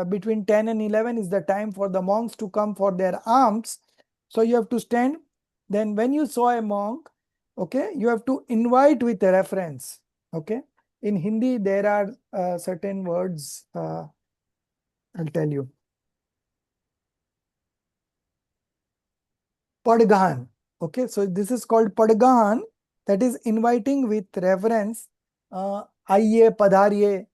Between 10 and 11 is the time for the monks to come for their alms. So you have to stand. Then when you saw a monk, okay, you have to invite with a reference. Okay. In Hindi, there are certain words. I'll tell you. Padgahan. Okay. So this is called Padgahan. That is inviting with reverence. Aiye, padhariye,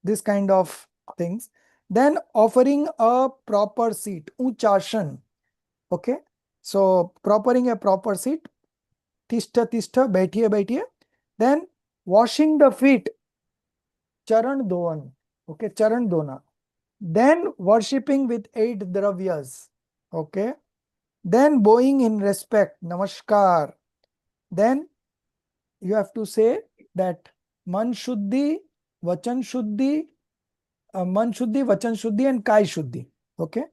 this kind of things. Then offering a proper seat. Uchashan. Okay. So proppering a proper seat. Tishta, tishta, baithiye, baithiye. Then washing the feet. Charan Dhoan. Okay, Charan Dhona. Then worshipping with 8 dravyas. Okay. Then bowing in respect. Namaskar. Then you have to say that Man Shuddhi, Vachan Shuddhi, Man Shuddhi, Vachan Shuddhi, and Kai Shuddhi. Okay.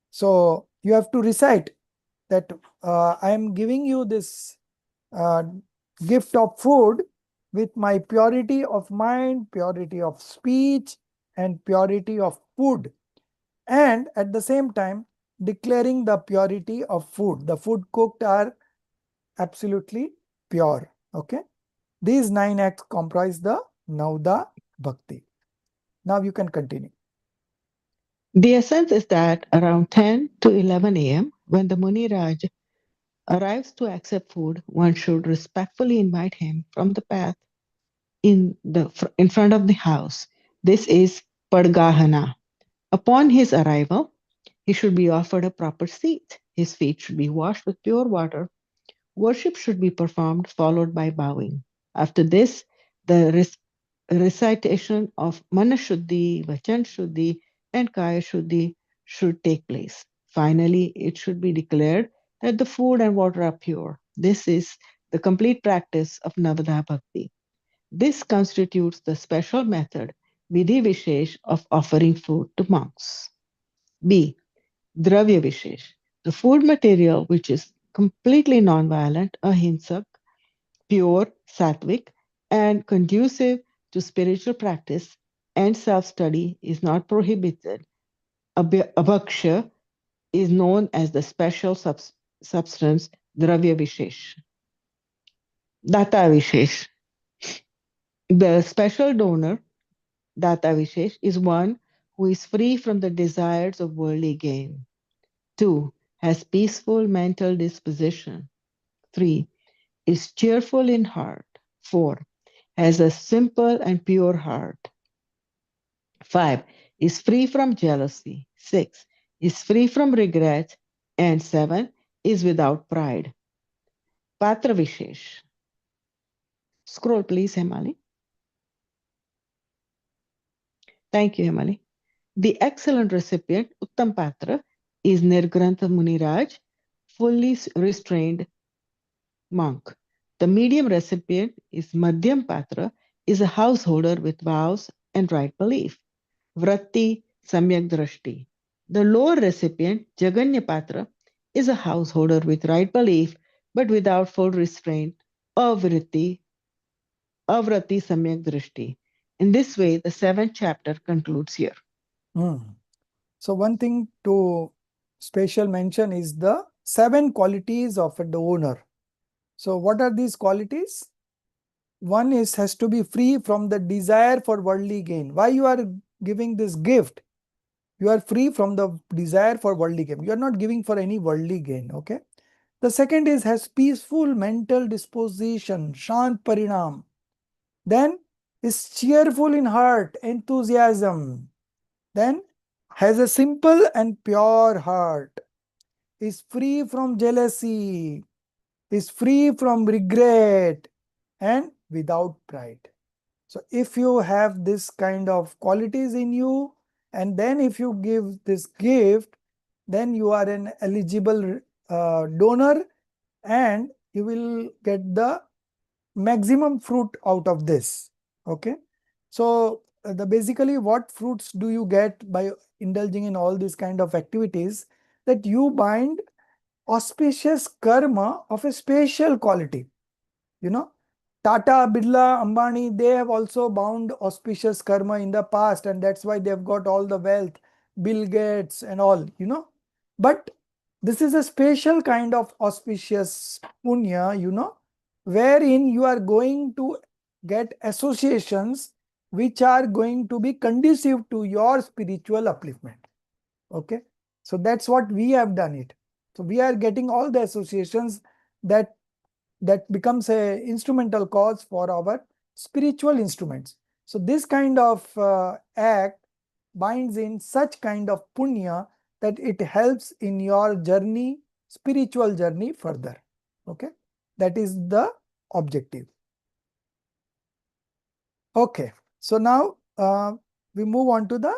So you have to recite that I am giving you this uh, gift of food with my purity of mind, purity of speech, and purity of food. And at the same time, declaring the purity of food. The food cooked are absolutely pure. Okay. These 9 acts comprise the Nauda Bhakti. Now you can continue. the essence is that around 10 to 11 a.m., when the Muni Raj arrives to accept food, one should respectfully invite him from the path in front of the house. This is Padgahana. Upon his arrival, he should be offered a proper seat. His feet should be washed with pure water. Worship should be performed, followed by bowing. After this, the recitation of Manashuddhi, Vachan Shuddhi, and Kaya Shuddhi should take place. Finally, it should be declared that the food and water are pure. This is the complete practice of Navada Bhakti. This constitutes the special method, Vidhi Vishesh, of offering food to monks. B. Dravya Vishesh, the food material which is completely non-violent, ahimsak, pure, sattvic, and conducive to spiritual practice and self-study is not prohibited. Abhaksha is known as the special substance Dravya Vishesh. Data Vishesh. The special donor, Data Vishesh, is one who is free from the desires of worldly gain. 2. has peaceful mental disposition. 3. Is cheerful in heart. 4. Has a simple and pure heart. 5. Is free from jealousy. 6. Is free from regret. And 7. Is without pride. Patra Vishesh. Scroll please, Hemali. Thank you, Hemali. The excellent recipient, Uttam Patra, is Nirgrantha Muniraj, fully restrained monk. The medium recipient is Madhyam Patra, is a householder with vows and right belief. Vratti Samyak Drashti. The lower recipient, Jaganya Patra, is a householder with right belief but without full restraint, Avriti Samyak Drishti. In this way, the 7th chapter concludes here. So one thing to special mention is the 7 qualities of a donor. So what are these qualities? One is has to be free from the desire for worldly gain. Why you are giving this gift? You are free from the desire for worldly gain. You are not giving for any worldly gain. Okay. The second is has peaceful mental disposition, shant parinam. Then is cheerful in heart, enthusiasm. Then has a simple and pure heart, is free from jealousy, is free from regret, and without pride. So if you have this kind of qualities in you, and then if you give this gift, then you are an eligible donor and you will get the maximum fruit out of this. Okay. So the basically what fruits do you get by indulging in all these kind of activities? That you bind auspicious karma of a special quality. You know, Tata, Birla, Ambani, they have also bound auspicious karma in the past, and that's why they've got all the wealth, Bill Gates and all, you know. But this is a special kind of auspicious punya, you know, wherein you are going to get associations which are going to be conducive to your spiritual upliftment. Okay. So that's what we have done it. So we are getting all the associations that becomes a instrumental cause for our spiritual instruments. So this kind of act binds in such kind of punya that it helps in your journey, spiritual journey further. Okay, that is the objective. Okay, so now we move on to the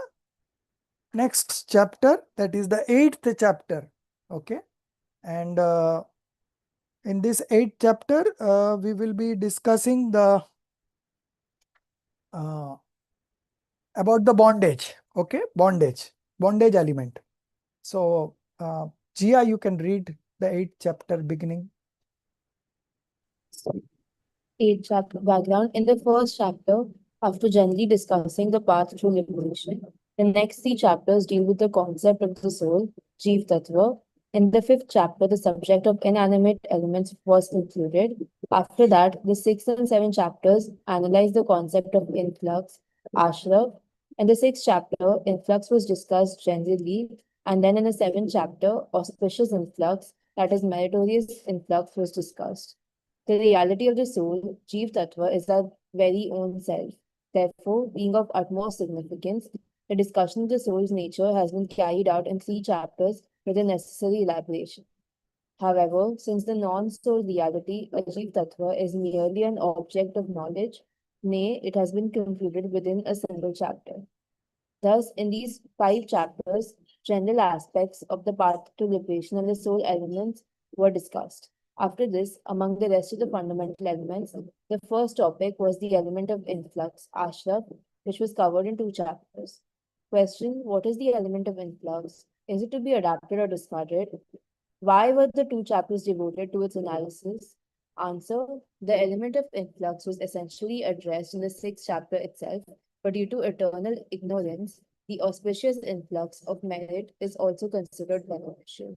next chapter, that is the 8th chapter. Okay, and in this 8th chapter, we will be discussing the about the bondage. Okay, bondage element. So, Jia, you can read the 8th chapter beginning. 8th chapter background. In the first chapter, after generally discussing the path to liberation, the next 3 chapters deal with the concept of the soul, Jeev Tattva. In the 5th chapter, the subject of inanimate elements was included. After that, the 6th and 7th chapters analyze the concept of influx, ashra. In the 6th chapter, influx was discussed generally, and then in the 7th chapter, auspicious influx, that is meritorious influx, was discussed. The reality of the soul, Jeev Tattva, is our very own self. Therefore, being of utmost significance, the discussion of the soul's nature has been carried out in 3 chapters with the necessary elaboration. However, since the non-soul reality, a Jeev Tattva, is merely an object of knowledge, nay, it has been concluded within a single chapter. Thus, in these 5 chapters, general aspects of the path to liberation and the soul elements were discussed. After this, among the rest of the fundamental elements, the first topic was the element of influx, ashra, which was covered in 2 chapters. Question: what is the element of influx? Is it to be adapted or discarded? Why were the 2 chapters devoted to its analysis? Answer: the element of influx was essentially addressed in the 6th chapter itself, but due to eternal ignorance, the auspicious influx of merit is also considered beneficial.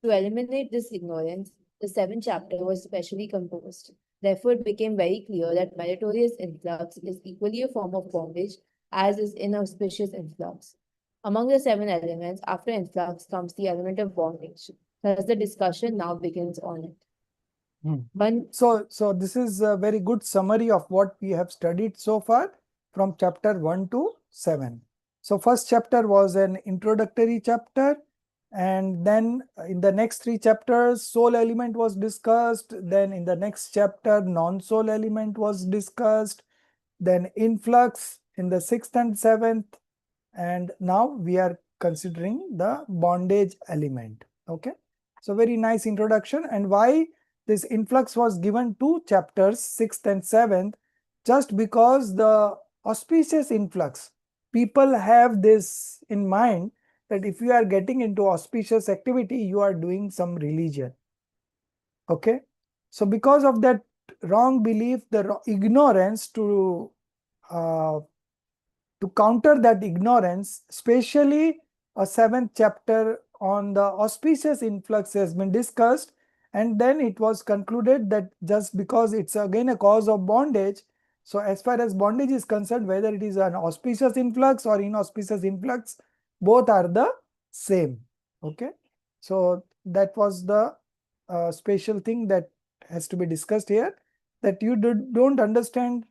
To eliminate this ignorance, the 7th chapter was specially composed. Therefore, it became very clear that meritorious influx is equally a form of bondage as is inauspicious influx. Among the 7 elements, after influx comes the element of bondage. Thus, the discussion now begins on it. Hmm. One So this is a very good summary of what we have studied so far from chapter 1 to 7. So first chapter was an introductory chapter, and then in the next three chapters, soul element was discussed. Then in the next chapter, non-soul element was discussed. Then influx in the sixth and seventh, and now we are considering the bondage element. Okay, so very nice introduction. And why this influx was given to chapters 6th and 7th? Just because the auspicious influx, people have this in mind that if you are getting into auspicious activity, you are doing some religion. Okay, so because of that wrong belief, the ignorance, uh, to counter that ignorance, especially a seventh chapter on the auspicious influx has been discussed, and then it was concluded that just because it's again a cause of bondage, so as far as bondage is concerned, whether it is an auspicious influx or inauspicious influx, both are the same. Okay, so that was the special thing that has to be discussed here, that you don't understand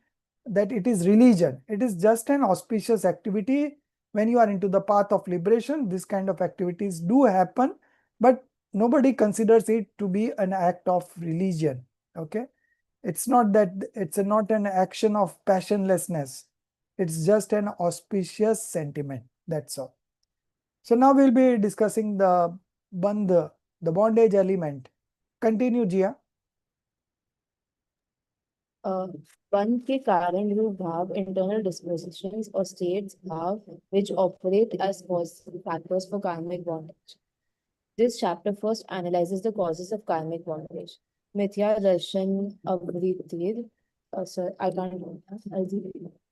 that it is religion. It is just an auspicious activity. When you are into the path of liberation, this kind of activities do happen, but nobody considers it to be an act of religion. Okay, it's not that, it's not an action of passionlessness. It's just an auspicious sentiment. That's all. So now we'll be discussing the bandh, the bondage element. Continue, Jia. बंध के कारण रूप भाव internal dispositions or states भाव which operate as factors for karmic bondage. This chapter first analyzes the causes of karmic bondage. Mithya darshan avritir, sorry, I can't pronounce.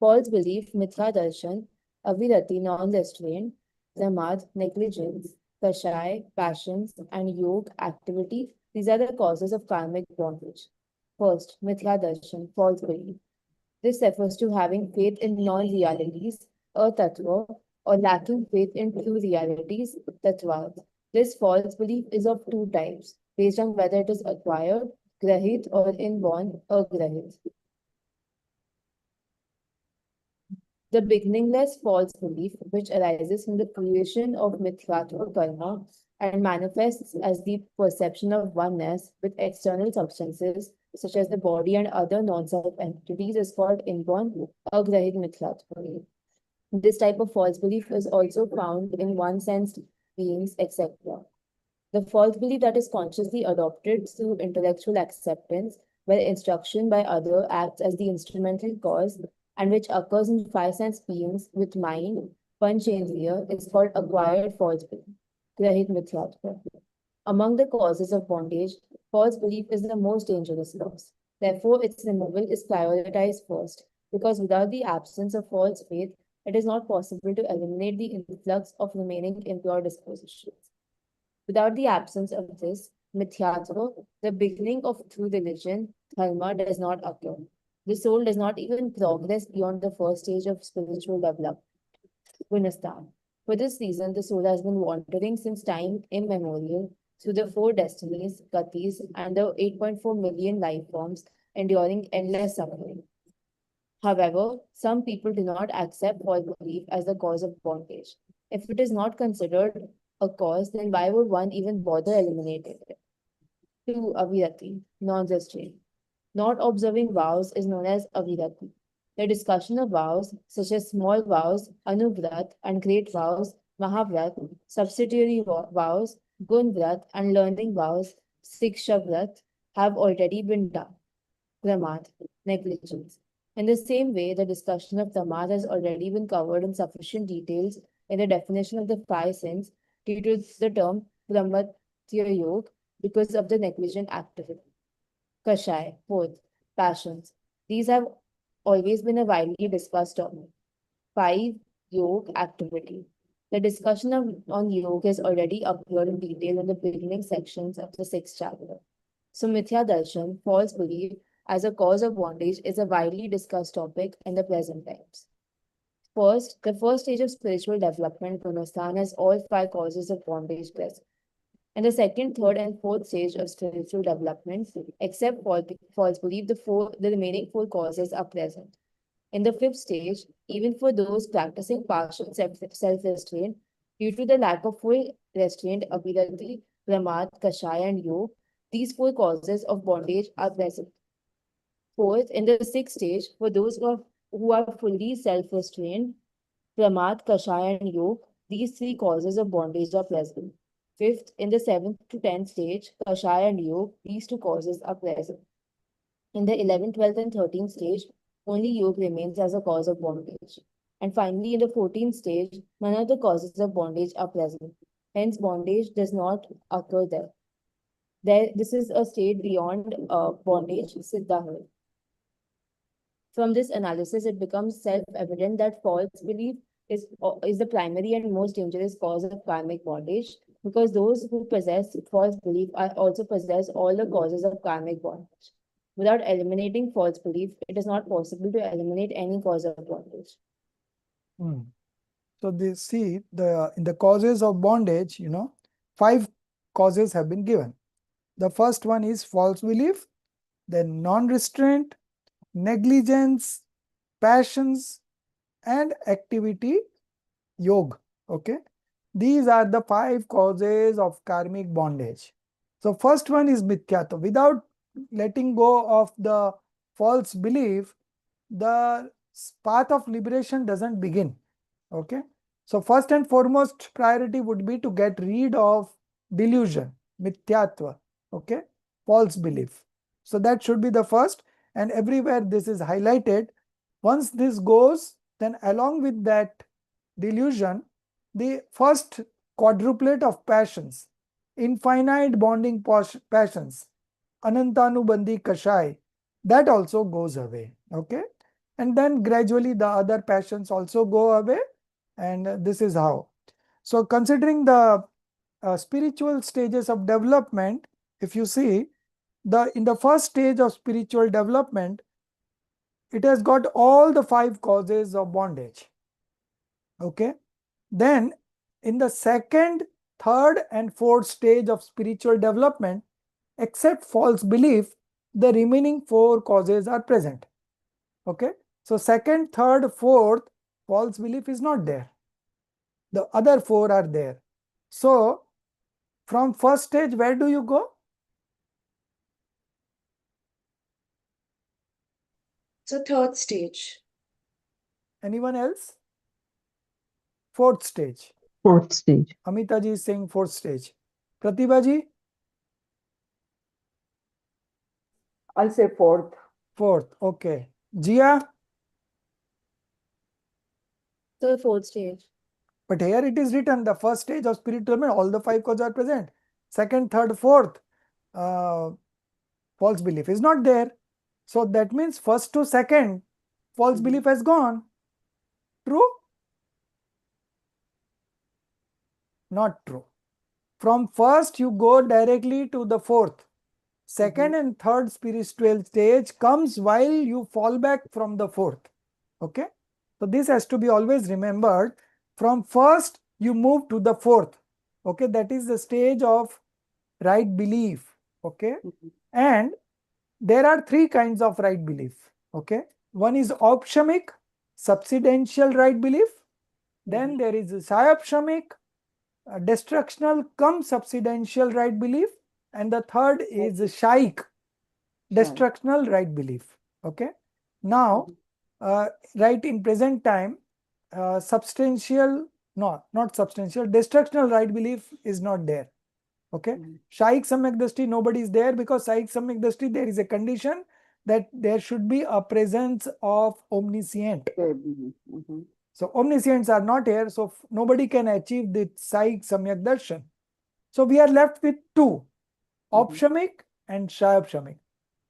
False belief, mithya darshan, avirati, non-restraint, pramad, negligence, kashai, passions, and yoga, activity. These are the causes of karmic bondage. First, mithya darshan, false belief. This refers to having faith in non-realities, a tattva, or lacking faith in true realities, tattvas. This false belief is of two types, based on whether it is acquired, grahit, or inborn, agrahit. The beginningless false belief, which arises from the creation of mithyatva karma and manifests as the perception of oneness with external substances, such as the body and other non-self entities, is called inborn agrahit mithyatva. This type of false belief is also found in one-sensed beings, etc. The false belief that is consciously adopted through intellectual acceptance, where instruction by other acts as the instrumental cause, and which occurs in five-sense beings with mind, panchendriya, is called acquired false belief, grahit mithyatva. Among the causes of bondage, false belief is the most dangerous cause. Therefore, its removal is prioritized first, because without the absence of false faith, it is not possible to eliminate the influx of remaining impure dispositions. Without the absence of this, mithyatva, the beginning of true religion, dharma, does not occur. The soul does not even progress beyond the first stage of spiritual development, gunastan. For this reason, the soul has been wandering since time immemorial through the four destinies, gatis, and the 8.4 million life forms, enduring endless suffering. However, some people do not accept false belief as the cause of bondage. If it is not considered a cause, then why would one even bother eliminating it? 2. Avirati, non-restraint. Not observing vows is known as avirati. The discussion of vows, such as small vows, anuvrat, and great vows, mahavrat, subsidiary vows, gunvrat, and learning vows, sikshavrat, have already been done. Pramad, negligence. In the same way, the discussion of pramad has already been covered in sufficient details in the definition of the five sins due to the term pramatya yog because of the negligent activity. Kashai, fourth, passions. These have always been a widely discussed topic. 5. Yoga activity. The discussion on yoga has already appeared in detail in the beginning sections of the sixth chapter. So, Mithya Darshan, false belief, as a cause of bondage is a widely discussed topic in the present times. First, the first stage of spiritual development, Gunasthan, has all five causes of bondage present. In the second, third, and fourth stage of spiritual development, except false belief, the remaining four causes are present. In the fifth stage, even for those practicing partial self-restraint, due to the lack of full restraint, abhirati, pramad, kashaya, and yog, these four causes of bondage are present. Fourth, in the sixth stage, for those who are fully self-restrained, pramad, kashaya, and yog, these three causes of bondage are present. Fifth, in the seventh to tenth stage, kashaya and yog, these two causes are present. In the 11th, 12th, and 13th stage, only yoga remains as a cause of bondage. And finally, in the 14th stage, none of the causes of bondage are present. Hence, bondage does not occur there. This is a state beyond bondage, siddha. From this analysis, it becomes self-evident that false belief is the primary and most dangerous cause of karmic bondage, because those who possess false belief are also possess all the causes of karmic bondage. Without eliminating false belief, it is not possible to eliminate any cause of bondage. So they see in the causes of bondage, 5 causes have been given. The first one is false belief, then non-restraint, negligence, passions, and activity yoga. Okay, these are the 5 causes of karmic bondage. So first one is mithyatva. Without letting go of the false belief, the path of liberation doesn't begin. Okay, so first and foremost priority would be to get rid of delusion, mithyatva. Okay, false belief. So that should be the first, and everywhere this is highlighted. Once this goes, then along with that delusion, the first quadruplet of passions, infinite bonding passions, anantanubandhi kashai, that also goes away. Okay, and then gradually the other passions also go away, and this is how. So considering the spiritual stages of development, if you see, in the first stage of spiritual development, it has got all the 5 causes of bondage. Okay, then in the second, third, and fourth stage of spiritual development, except false belief, the remaining 4 causes are present. Okay, so second, third, fourth, false belief is not there. The other 4 are there. So from first stage, where do you go? So third stage. Anyone else? Fourth stage. Fourth stage. Amita ji is saying fourth stage. Pratibha ji? I'll say fourth. Fourth, okay. Jia? So fourth stage. But here it is written the first stage of spiritual development, all the 5 causes are present. Second, third, fourth, false belief is not there. So that means first to second, false belief has gone. True? Not true. From first you go directly to the fourth. Second and third spiritual stage comes while you fall back from the fourth. Okay. So this has to be always remembered. From first you move to the fourth. Okay. That is the stage of right belief. Okay. And there are 3 kinds of right belief. Okay. One is opshamic, subsidential right belief. Then there is psyopshamic, destructional cum subsidential right belief, and the third is shaik, destructional right belief. Okay. Now, right in present time, substantial, no, not substantial, destructional right belief is not there. Okay. Shaik samyak drishti, nobody is there, because shaik samyak drishti, there is a condition that there should be a presence of omniscient. So omniscients are not here, so nobody can achieve the Saik Samyak Darshan. So we are left with 2, opshamic and shayopshamic.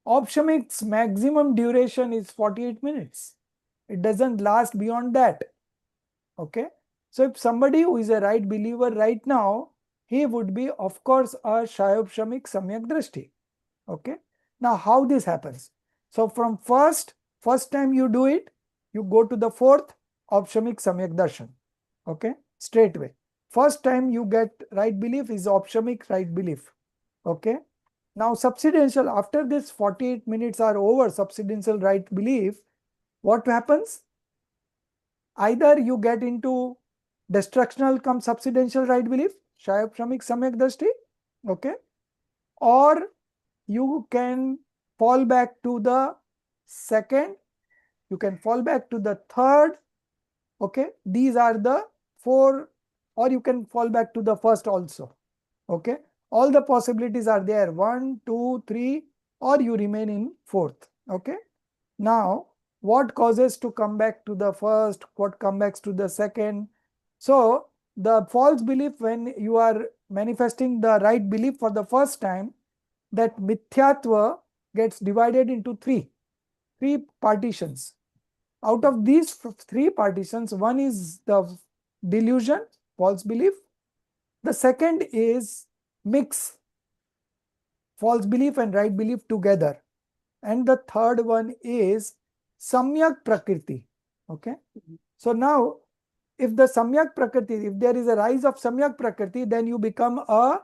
Opshamic's maximum duration is 48 minutes. It doesn't last beyond that. Okay. So if somebody who is a right believer right now, he would be, of course, a shayopshamic Samyak Drishti. Okay. Now how this happens? So from first time you do it, you go to the fourth, opshamic Samyak Darshan. Okay, straight away. first time you get right belief is opshamic right belief. Okay. Now subsidential, after this 48 minutes are over, subsidential right belief, what happens? Either you get into destructional come subsidential right belief, shayapshamik samyak drishti, okay, or you can fall back to the second, you can fall back to the third, okay. These are the four, or you can fall back to the first also, okay. All the possibilities are there, 1, 2, 3, or you remain in fourth, okay. Now, what causes to come back to the first, what comes back to the second? So, the false belief, when you are manifesting the right belief for the first time, that mithyatva gets divided into three partitions. Out of these three partitions, one is the delusion, false belief. The second is mix false belief and right belief together. And the third one is samyak prakriti. Okay. So now, if the samyak prakriti, if there is a rise of samyak prakriti, then you become a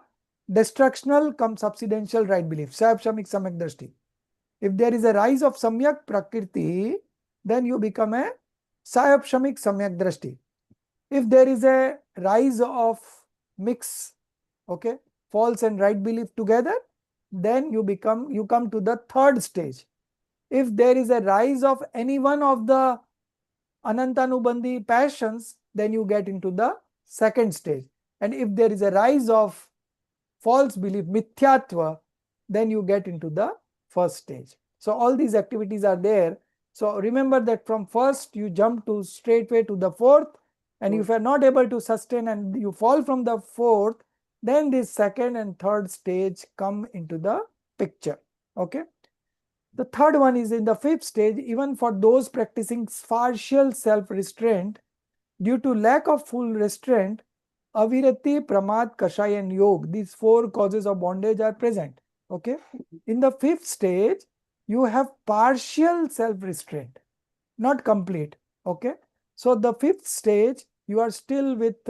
destructional come subsidential right belief. Sayapshamik samyak drishti. If there is a rise of samyak prakriti, then you become a sayapshamik samyak drishti. If there is a rise of mix, okay, false and right belief together, then you come to the third stage. If there is a rise of any one of the anantanubandhi passions, then you get into the second stage. And if there is a rise of false belief, mithyatva, then you get into the first stage. So all these activities are there. So remember that from first you jump to straightway to the fourth, and if you are not able to sustain and you fall from the fourth, then this second and third stage come into the picture. Okay. The third one is in the fifth stage, even for those practicing partial self-restraint, due to lack of full restraint, avirati, pramad, kashai and yog, these four causes of bondage are present. Okay. In the fifth stage, you have partial self-restraint, not complete. Okay. So the fifth stage, you are still with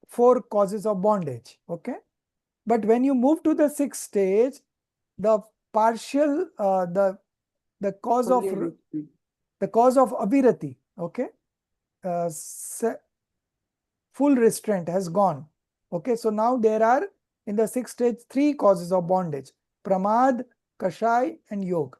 four causes of bondage. Okay. But when you move to the sixth stage, the partial, the cause of avirati, okay, full restraint has gone. Okay, so now there are in the sixth stage three causes of bondage: pramad, kashai, and yog.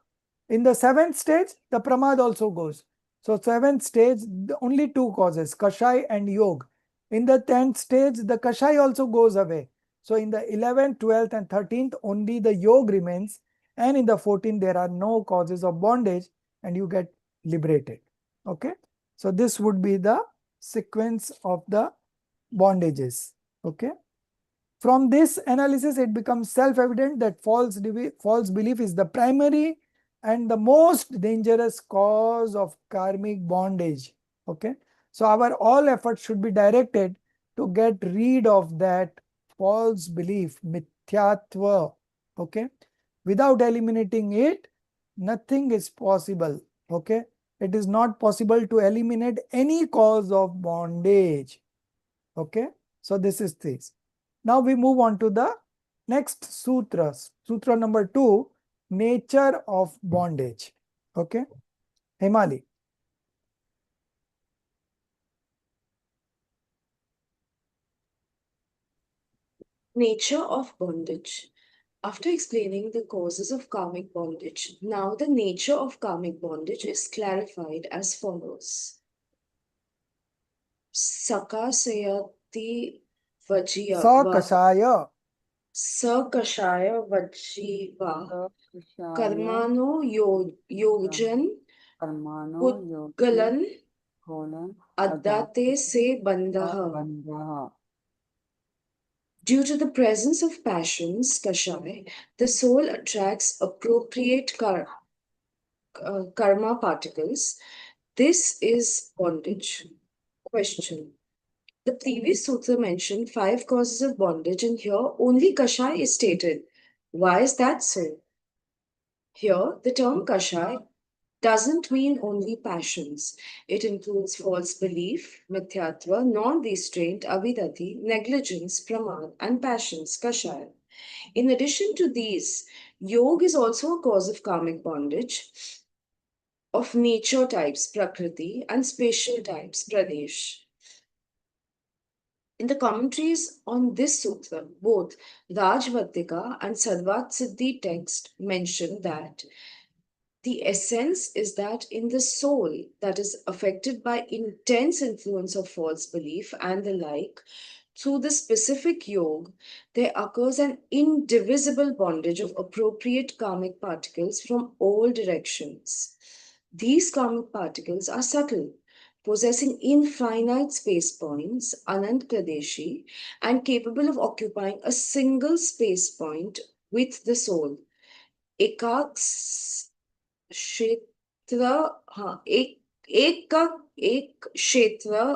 In the seventh stage, the pramad also goes. So seventh stage, only two causes, kashai and yog. In the 10th stage, the kashai also goes away. So in the 11th, 12th, and 13th, only the yog remains. And in the 14th, there are no causes of bondage and you get liberated. Okay. So this would be the sequence of the bondages. Okay. From this analysis, it becomes self-evident that false belief is the primary and the most dangerous cause of karmic bondage. Okay. So our all efforts should be directed to get rid of that false belief, mithyatva. Okay. Without eliminating it, nothing is possible. Okay. It is not possible to eliminate any cause of bondage. Okay. So this is this. Now we move on to the next sutra. Sutra number 2, nature of bondage. Okay. Himali. Nature of bondage. After explaining the causes of karmic bondage, now the nature of karmic bondage is clarified as follows. Sakasayati vajiya Sakashaya. Sakashaya vajiva karmano yojan putgalan addate se bandha. Due to the presence of passions, kashai, the soul attracts appropriate karma particles. This is bondage. Question. The previous sutra mentioned 5 causes of bondage, and here only kashai is stated. Why is that so? Here, the term kashai doesn't mean only passions. It includes false belief, mithyatva, non-restraint, avidati, negligence, pramad, and passions, kashaya. In addition to these, yoga is also a cause of karmic bondage of nature types, prakriti, and spatial types, pradesh. In the commentaries on this sutra, both Rajvatika and Sarvat Siddhi text mention that the essence is that in the soul that is affected by intense influence of false belief and the like, through the specific yoga, there occurs an indivisible bondage of appropriate karmic particles from all directions. These karmic particles are subtle, possessing infinite space points, Anant Pradeshi, and capable of occupying a single space point with the soul. एकाक क्षेत्र हाँ एक का एक क्षेत्र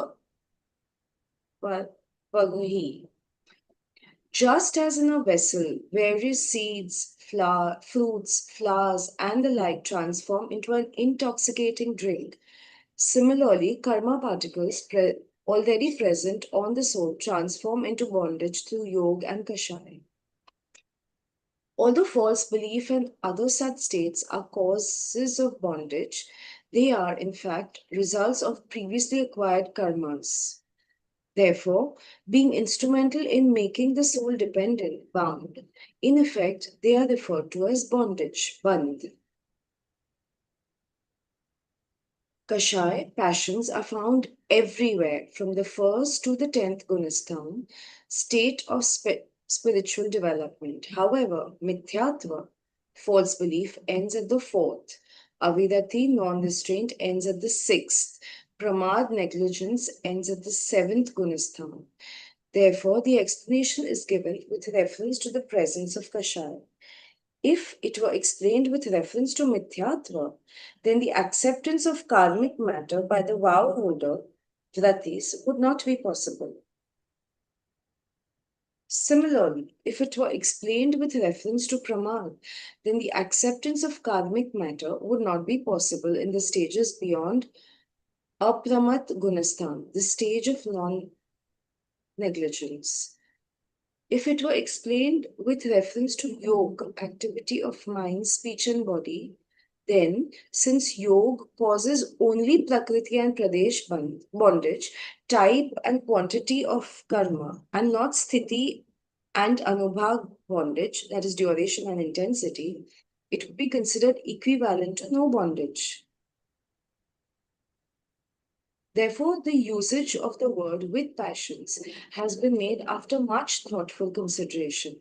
पर ही. Just as in a vessel, various seeds, fruits, flowers, and the like transform into an intoxicating drink, similarly, karma particles already present on the soul transform into bondage through yoga and kashaya. Although false belief and other such states are causes of bondage, they are in fact results of previously acquired karmas. Therefore, being instrumental in making the soul dependent, bound, in effect, they are referred to as bondage, bandh. Kashaya passions are found everywhere from the first to the 10th gunastham, state of spiritual development. However, mithyatva, false belief, ends at the 4th. Avidati, non-restraint, ends at the 6th. Pramad, negligence, ends at the 7th gunastham. Therefore, the explanation is given with reference to the presence of Kashaya. If it were explained with reference to mithyatva, then the acceptance of karmic matter by the vow holder, vratis, would not be possible. Similarly, if it were explained with reference to pramad, then the acceptance of karmic matter would not be possible in the stages beyond apramat gunasthan, the stage of non-negligence. If it were explained with reference to yoga, activity of mind, speech, and body, then since yoga causes only prakriti and pradesh bondage, type and quantity of karma, and not sthiti and anubhav bondage, that is duration and intensity, it would be considered equivalent to no bondage. Therefore, the usage of the word with passions has been made after much thoughtful consideration.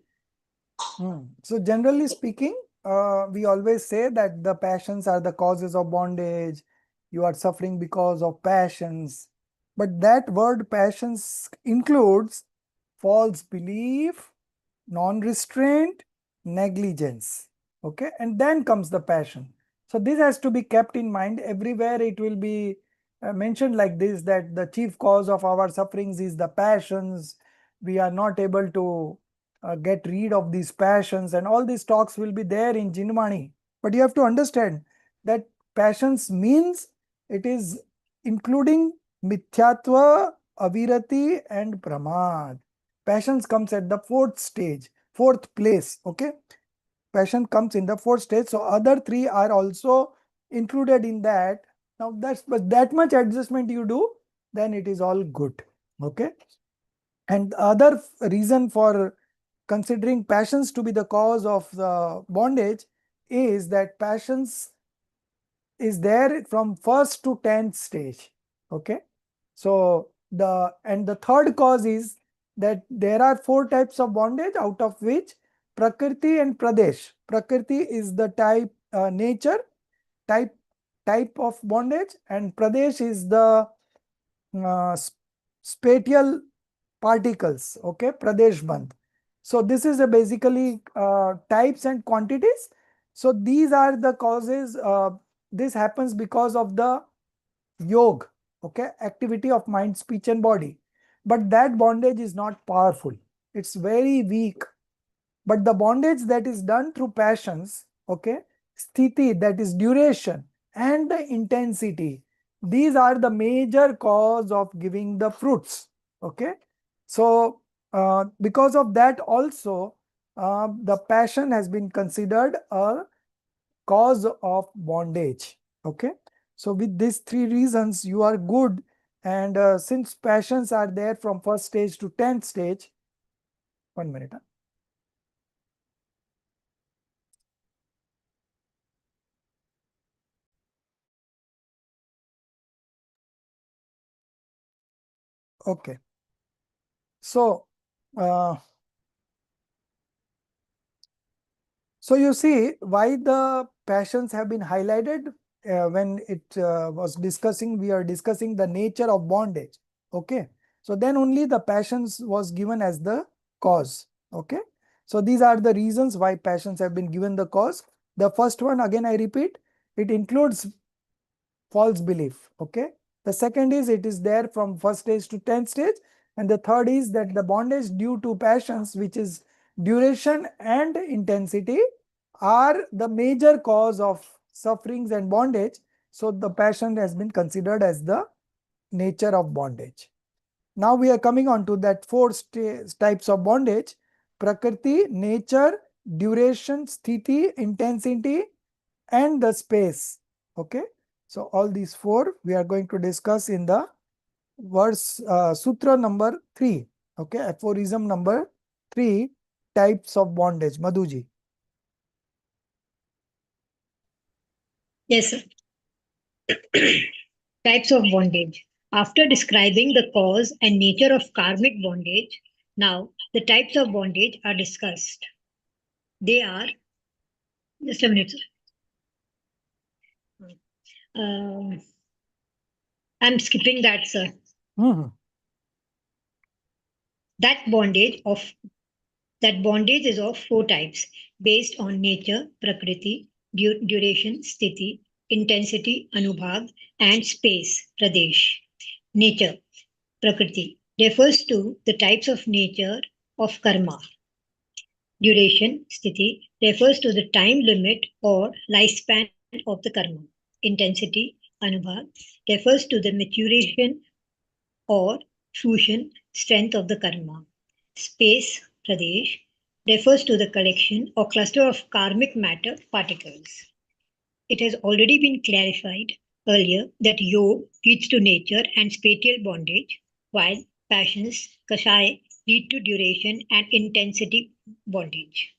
So generally speaking, we always say that the passions are the causes of bondage. You are suffering because of passions. But that word passions includes false belief, non-restraint, negligence. Okay, and then comes the passion. So this has to be kept in mind. Everywhere it will be mentioned like this, that the chief cause of our sufferings is the passions. We are not able to get rid of these passions, and all these talks will be there in Jinmani. But you have to understand that passions means it is including mithyatva, avirati, and pramad. Passions comes at the 4th stage, 4th place. Okay, passion comes in the 4th stage. So other 3 are also included in that. Now but that much adjustment you do, then it is all good. Okay, and the other reason for considering passions to be the cause of the bondage is that passions is there from 1st to 10th stage. Okay, so the 3rd cause is that there are 4 types of bondage, out of which prakriti and pradesh. Prakriti is the type nature type of bondage, and pradesh is the spatial particles. Okay, pradesh bandh. So this is basically types and quantities. So these are the causes. This happens because of the yoga, okay, activity of mind, speech, and body. But that bondage is not powerful. It's very weak. But the bondage that is done through passions, okay, sthiti, that is duration, and the intensity. These are the major cause of giving the fruits. Okay. So because of that also, the passion has been considered a cause of bondage. Okay. So with these three reasons, you are good. And since passions are there from first stage to 10th stage, 1 minute. Okay. So, so you see why the passions have been highlighted when it was discussing, we are discussing the nature of bondage. Okay. So then only the passions was given as the cause. Okay. So these are the reasons why passions have been given the cause. The first one, again, I repeat, it includes false belief. Okay. The second is it is there from first stage to 10th stage. And the third is that the bondage due to passions, which is duration and intensity, are the major cause of sufferings and bondage. So the passion has been considered as the nature of bondage. Now we are coming on to that four types of bondage: prakriti, nature, duration, sthiti, intensity, and the space. Okay. So all these four we are going to discuss in the verse sutra number 3. Okay. Aphorism number 3, types of bondage. Madhuji. Yes, sir. Types of bondage. After describing the cause and nature of karmic bondage, now the types of bondage are discussed. They are, just a minute, sir. I'm skipping that, sir. That bondage is of 4 types based on nature, prakriti, duration, sthiti, intensity, anubhav, and space, pradesh. Nature, prakriti, refers to the types of nature of karma. Duration, sthiti, refers to the time limit or lifespan of the karma. Intensity, anubhav, refers to the maturation or fusion strength of the karma. Space, pradesh, refers to the collection or cluster of karmic matter particles. It has already been clarified earlier that yoga leads to nature and spatial bondage, while passions, kashaya, lead to duration and intensity bondage.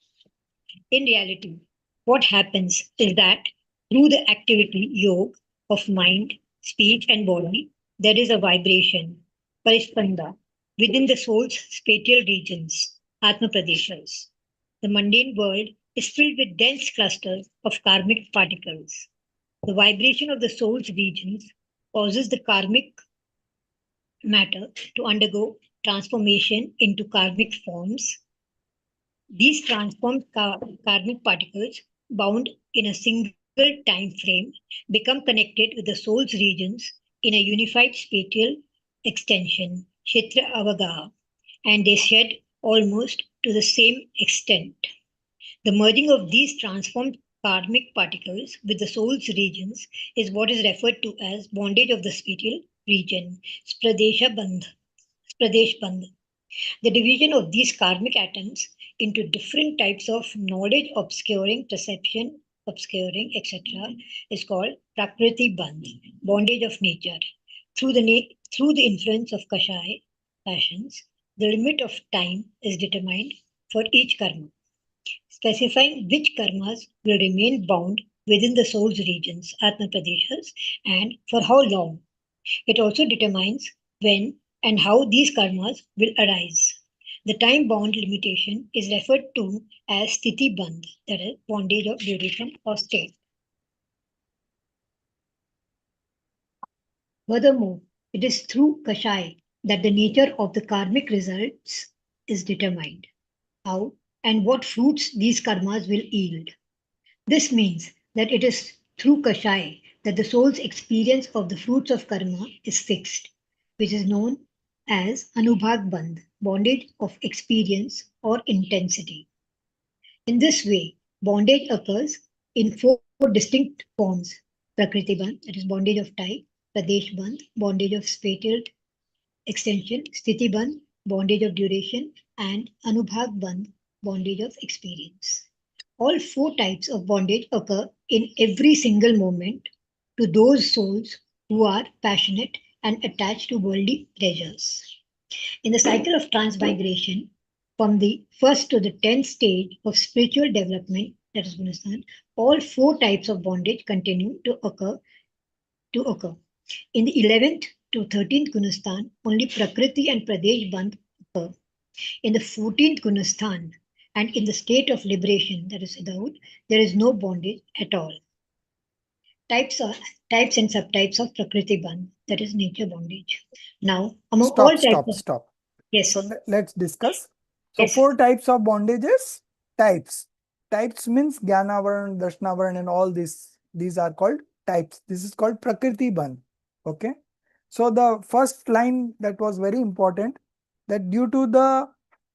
In reality, what happens is that through the activity yoga of mind, speech, and body, there is a vibration, parispanda, within the soul's spatial regions, Atma Pradeshas. The mundane world is filled with dense clusters of karmic particles. The vibration of the soul's regions causes the karmic matter to undergo transformation into karmic forms. These transformed karmic particles, bound in a single time frame, become connected with the soul's regions in a unified spatial extension, Kshetra Avagaha, and they shed almost to the same extent. The merging of these transformed karmic particles with the soul's regions is what is referred to as bondage of the spatial region, Spradesh Bandh. The division of these karmic atoms into different types of knowledge obscuring, perception obscuring, etc. is called Prakriti Bandh, bondage of nature. Through the influence of Kashaya, passions, the limit of time is determined for each karma, specifying which karmas will remain bound within the soul's regions, Atma Pradeshas, and for how long. It also determines when and how these karmas will arise. The time bound limitation is referred to as sthiti bandh, that is, bondage of duration or state. Furthermore, it is through Kashai that the nature of the karmic results is determined. How and what fruits these karmas will yield. This means that it is through Kashai that the soul's experience of the fruits of karma is fixed, which is known as Anubhag Bandh, bondage of experience or intensity. In this way, bondage occurs in 4 distinct forms: Prakriti Bandh, that is bondage of time, Pradesh Bandh, bondage of spatial extension, Sthiti Bandh, bondage of duration, and Anubhav Bandh, bondage of experience. All four types of bondage occur in every single moment to those souls who are passionate and attached to worldly pleasures. In the cycle of transmigration, from the first to the 10th stage of spiritual development, that is Gunastan, all four types of bondage continue to occur. In the 11th to 13th Gunastan, only Prakriti and Pradesh Bandh occur. In the 14th Gunastan and in the state of liberation, that is Siddhaut, there is no bondage at all. Types and subtypes of Prakriti Bandh, that is nature bondage. Now, among all types of... Stop. Yes. So let's discuss. So Yes. four types of bondages. Types. Types means Jnanavaran, Dashnavaran, and all these. These are called types. This is called Prakriti Bandh. Okay. So the first line that was very important, that due to the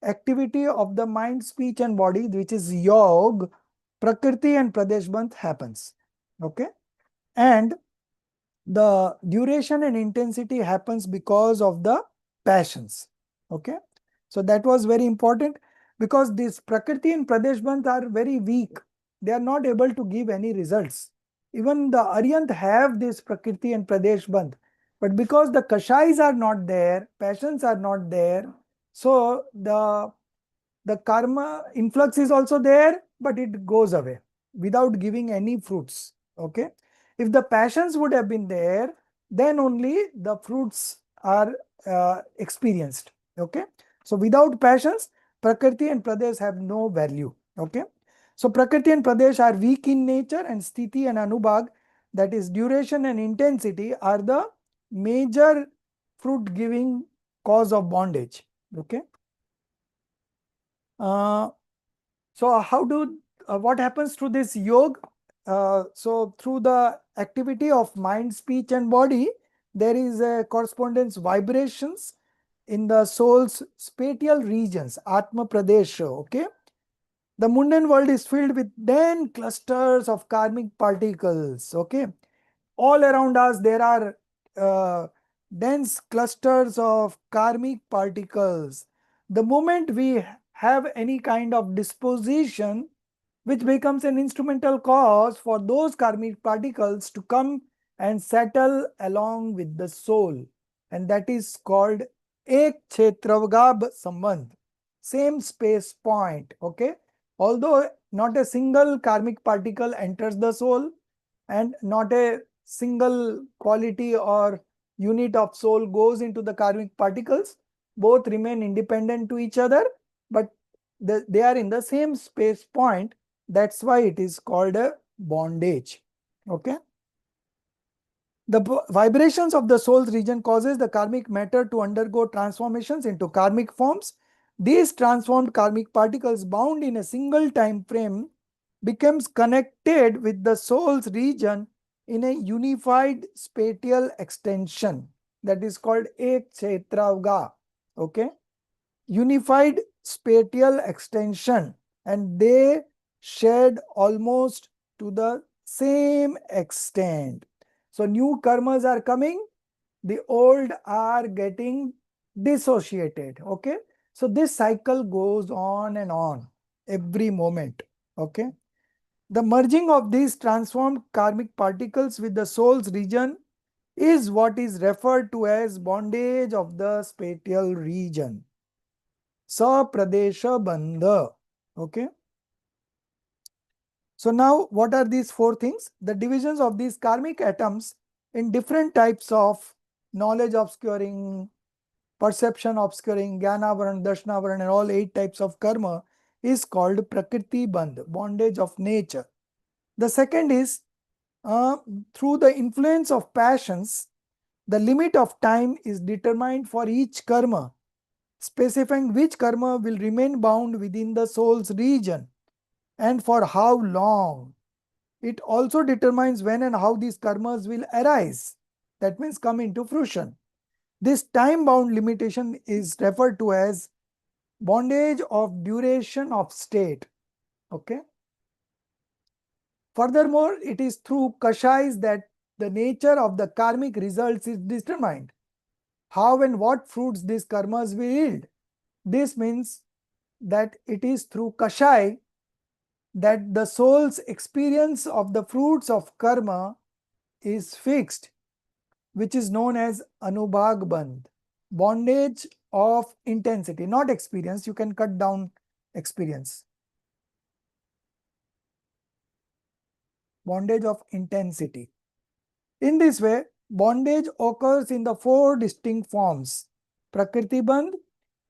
activity of the mind, speech, and body, which is Yog, Prakriti and Pradesh Bandh happens. Okay. And the duration and intensity happens because of the passions. Okay. So that was very important, because these Prakriti and Pradesh Bandh are very weak. They are not able to give any results. Even the Aryant have this Prakriti and Pradesh Bandh. But because the Kashais are not there, passions are not there, so the karma influx is also there, but it goes away without giving any fruits. Okay. If the passions would have been there, then only the fruits are experienced. Okay. So without passions, Prakriti and Pradesh have no value. Okay. So Prakriti and Pradesh are weak in nature, and Sthiti and Anubhag, that is duration and intensity, are the major fruit giving cause of bondage. Okay. So what happens to this yoga? So through the activity of mind, speech, and body, there is a correspondence vibrations in the soul's spatial regions, Atma Pradesha. Okay. The mundane world is filled with dense clusters of karmic particles. Okay. All around us, there are dense clusters of karmic particles. The moment we have any kind of disposition, which becomes an instrumental cause for those karmic particles to come and settle along with the soul, and that is called Ek Kshetravgab Sambandh, same space point. Okay. Although not a single karmic particle enters the soul, and not a single quality or unit of soul goes into the karmic particles, both remain independent to each other, but they are in the same space point. That's why it is called a bondage. Okay. The vibrations of the soul's region causes the karmic matter to undergo transformations into karmic forms. These transformed karmic particles, bound in a single time frame, becomes connected with the soul's region in a unified spatial extension, that is called Ek Kshetravga. Okay. Unified spatial extension, and they shed almost to the same extent. So new karmas are coming, the old are getting dissociated. Okay. So this cycle goes on and on every moment. Okay. The merging of these transformed karmic particles with the soul's region is what is referred to as bondage of the spatial region. Sapradesha Bandha. Okay. So now what are these four things? The divisions of these karmic atoms in different types of knowledge obscuring, perception obscuring, Jnanavaran, Dashnavaran, and all 8 types of karma is called Prakriti Bandh, bondage of nature. The second is through the influence of passions, the limit of time is determined for each karma, specifying which karma will remain bound within the soul's region and for how long. It also determines when and how these karmas will arise, that means come into fruition. This time-bound limitation is referred to as bondage of duration of state. Okay. Furthermore, it is through kashais that the nature of the karmic results is determined. How and what fruits these karmas will yield. This means that it is through kashai that the soul's experience of the fruits of karma is fixed, which is known as anubhag bandh, bondage of intensity, not experience. You can cut down experience. Bondage of intensity. In this way, bondage occurs in the four distinct forms: Prakriti bandh,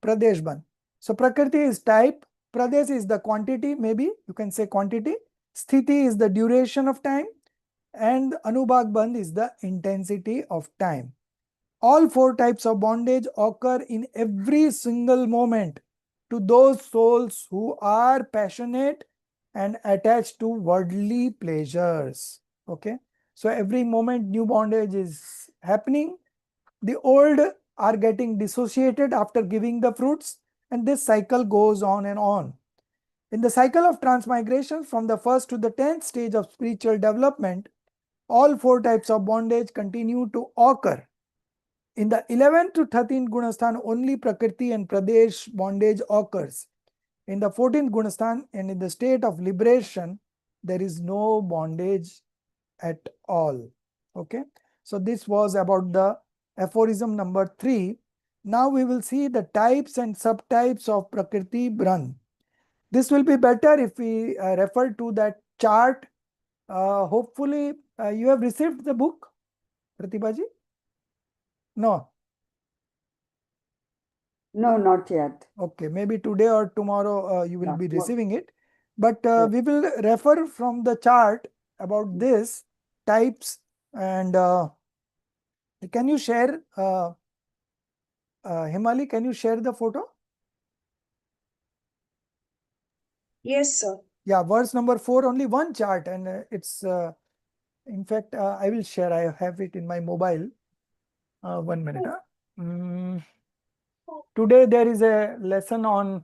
Pradesh bandh. So Prakriti is type, Pradesh is the quantity, maybe you can say quantity, Sthiti is the duration of time, and Anubhag bandh is the intensity of time. All four types of bondage occur in every single moment to those souls who are passionate and attached to worldly pleasures. Okay. So every moment new bondage is happening. The old are getting dissociated after giving the fruits, and this cycle goes on and on. In the cycle of transmigration from the first to the 10th stage of spiritual development, all four types of bondage continue to occur. In the 11th to 13th Gunasthan, only Prakriti and Pradesh bondage occurs. In the 14th Gunasthan and in the state of liberation, there is no bondage at all. Okay. So this was about the aphorism number 3. Now we will see the types and subtypes of Prakriti Brahman. This will be better if we refer to that chart. Hopefully you have received the book, Pratibhaji? No. No, not yet. Okay, maybe today or tomorrow you will Yeah, be well, receiving it. But yeah. we will refer from the chart about this types. And can you share, Himali, can you share the photo? Yes, sir. Yeah, verse number 4, only one chart, and it's in fact I will share. I have it in my mobile. 1 minute. Today there is a lesson on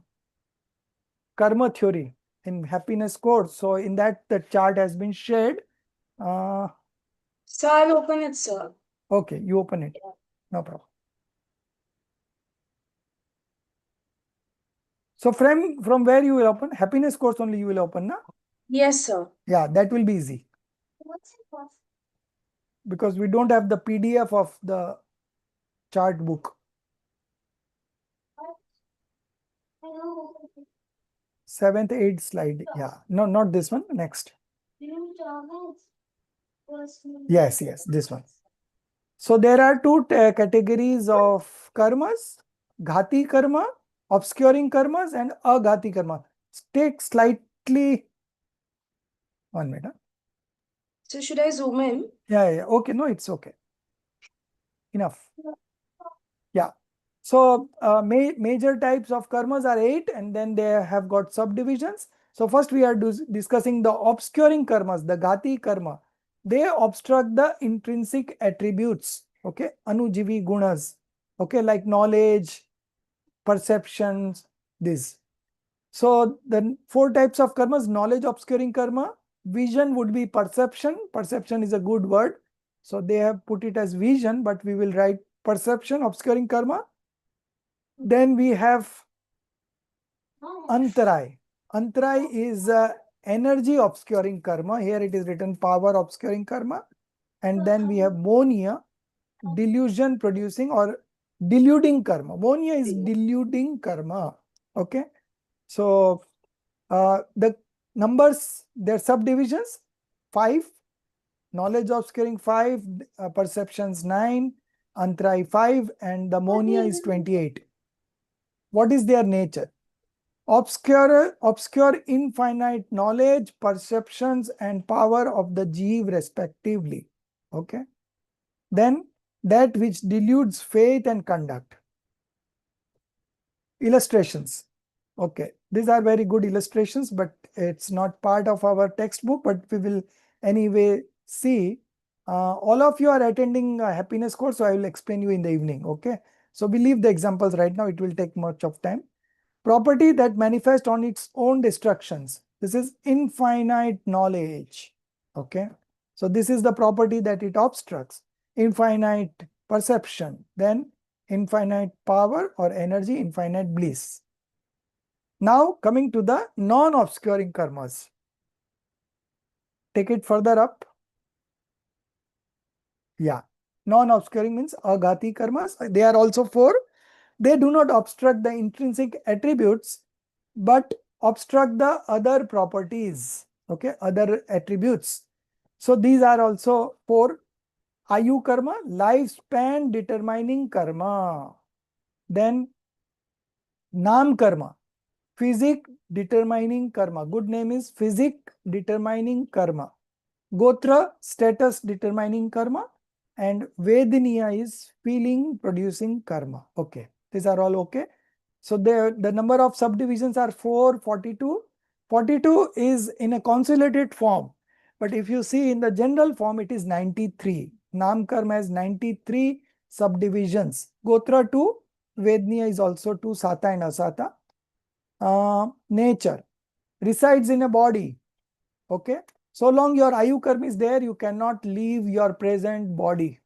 karma theory in happiness course. So in that the chart has been shared. So I'll open it, sir. Okay, you open it. No problem. So from where you will open? Happiness course only you will open, na? Yes, sir. Yeah, that will be easy. Because we don't have the PDF of the chart book. 7th, 8th slide. Yeah, no, not this one. Next. Yes, this one. So there are two categories of karmas: ghati karma, obscuring karmas, and aghati karma. Take slightly 1 minute. So should I zoom in? Yeah. Okay, no, it's okay. Enough. Yeah. So major types of karmas are 8, and then they have got subdivisions. So first we are discussing the obscuring karmas, the ghati karma. They obstruct the intrinsic attributes. Okay, anujivi gunas. Okay, like knowledge, perceptions, this. So the 4 types of karmas: knowledge obscuring karma, vision would be perception. Perception is a good word. So they have put it as vision, but we will write perception obscuring karma. Then we have antarai. Antarai is energy obscuring karma. Here it is written power obscuring karma. And then we have monia, delusion producing or deluding karma. Monia is deluding karma. Okay. So the numbers, their subdivisions: 5, knowledge obscuring 5, perceptions 9, antarai 5, and the monia is 28. What is their nature? Obscure infinite knowledge, perceptions, and power of the jeev respectively. Okay. Then that which deludes faith and conduct. Illustrations. Okay. These are very good illustrations, but it's not part of our textbook, but we will anyway see. All of you are attending a happiness course, so I will explain you in the evening. Okay. So we leave the examples right now. It will take much of time. Property that manifests on its own destructions. This is infinite knowledge. Okay. So this is the property that it obstructs. Infinite perception, then infinite power or energy, infinite bliss. Now coming to the non-obscuring karmas. Take it further up. Yeah. Non-obscuring means agati karmas. They are also 4. They do not obstruct the intrinsic attributes, but obstruct the other properties, okay, other attributes. So these are also 4. Ayu karma, lifespan determining karma. Then Nam karma, physic determining karma. Good name is physic determining karma. Gotra, status determining karma. And Vedaniya is feeling producing karma. Okay, these are all okay. So the number of subdivisions are 4, 42. 42 is in a consolidated form. But if you see in the general form, it is 93. Nam karma has 93 subdivisions. Gotra 2, Vedaniya is also 2, Sata and Asata. Nature resides in a body. Okay. So long your Ayu karma is there, you cannot leave your present body.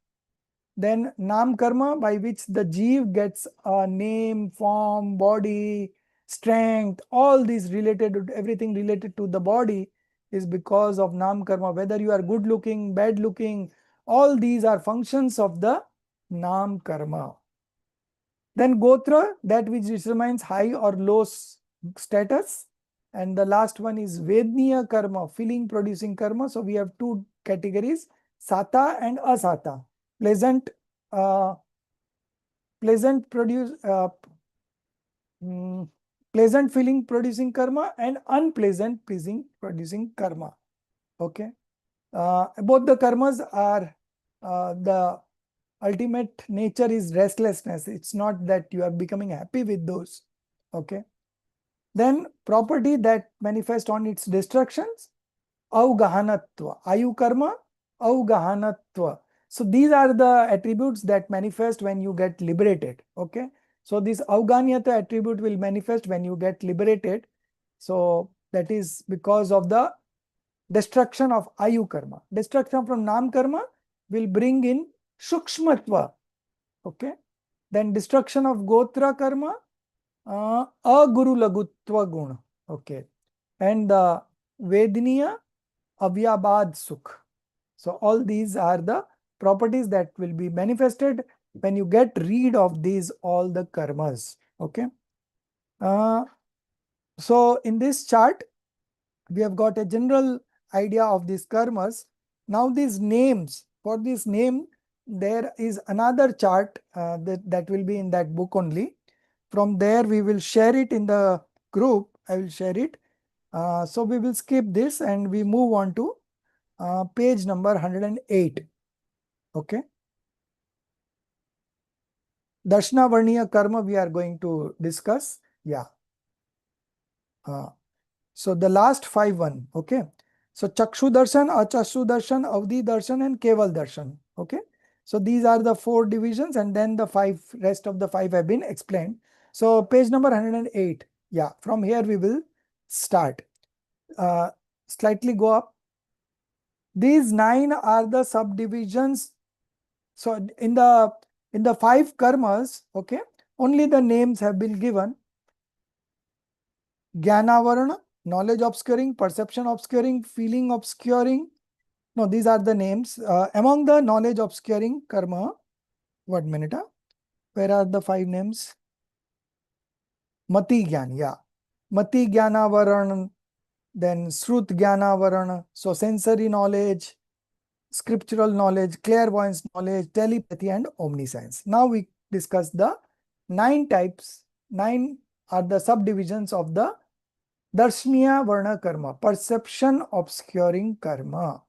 Then Nam karma, by which the Jeev gets a name, form, body, strength, all these related to everything related to the body is because of Nam karma. Whether you are good looking, bad looking, all these are functions of the Nam karma. Then Gotra, that which determines high or low status. And the last one is Vedniya karma, feeling producing karma. So we have 2 categories, Sata and Asata. Pleasant feeling producing karma and unpleasant pleasing producing karma. Okay. Both the karmas are the ultimate nature is restlessness. It's not that you are becoming happy with those. Okay. Then property that manifest on its destructions, avgahanatva, ayu karma, avgahanatva. So these are the attributes that manifest when you get liberated. Okay. So this avganyata attribute will manifest when you get liberated. So that is because of the destruction of ayu karma. Destruction from nam karma will bring in shukshmatva. Okay. Then destruction of gotra karma, aguru lagutva guna. Okay. And the vedniya, avyabad sukh. So all these are the properties that will be manifested when you get rid of these all the karmas. Okay. So in this chart, we have got a general idea of these karmas. Now these names, for this name, there is another chart that will be in that book only. From there, we will share it in the group. I will share it. So we will skip this and we move on to page number 108. Okay. Darshana Varniya Karma we are going to discuss. Yeah. So the last 5 one. Okay. So Chakshu Darshan, Achakshu Darshan, Avdi Darshan and Keval Darshan. Okay. So these are the 4 divisions and then the rest of the 5 have been explained. So page number 108. Yeah. From here we will start. Slightly go up. These 9 are the subdivisions. So in the 5 karmas, okay, only the names have been given. Jnanavarana, knowledge obscuring, perception obscuring, feeling obscuring. No, these are the names. Among the knowledge obscuring karma, 1 minute. Where are the 5 names? Mati Gyan, yeah. Mati Jnanavarana, then Srut Jnanavarana. So sensory knowledge, scriptural knowledge, clairvoyance knowledge, telepathy and omniscience. Now we discuss the 9 types. 9 are the subdivisions of the Darshniya Varna Karma, perception obscuring karma.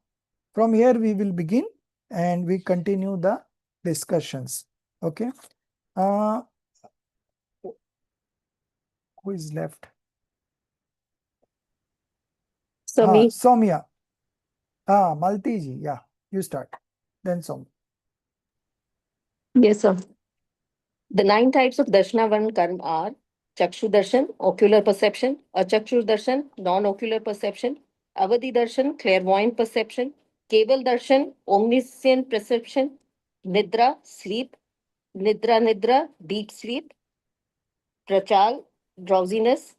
From here we will begin and we continue the discussions. Okay. Who is left? Soumya. Malti ji, yeah. You start. Then Soumya. Yes, sir. The 9 types of Darshanavan karma are Chakshu Darshan, ocular perception, Achakshu Darshan, non-ocular perception, Avadi Darshan, clairvoyant perception, Keval darshan, omniscient perception. Nidra, sleep. Nidra, deep sleep. Prachal, drowsiness.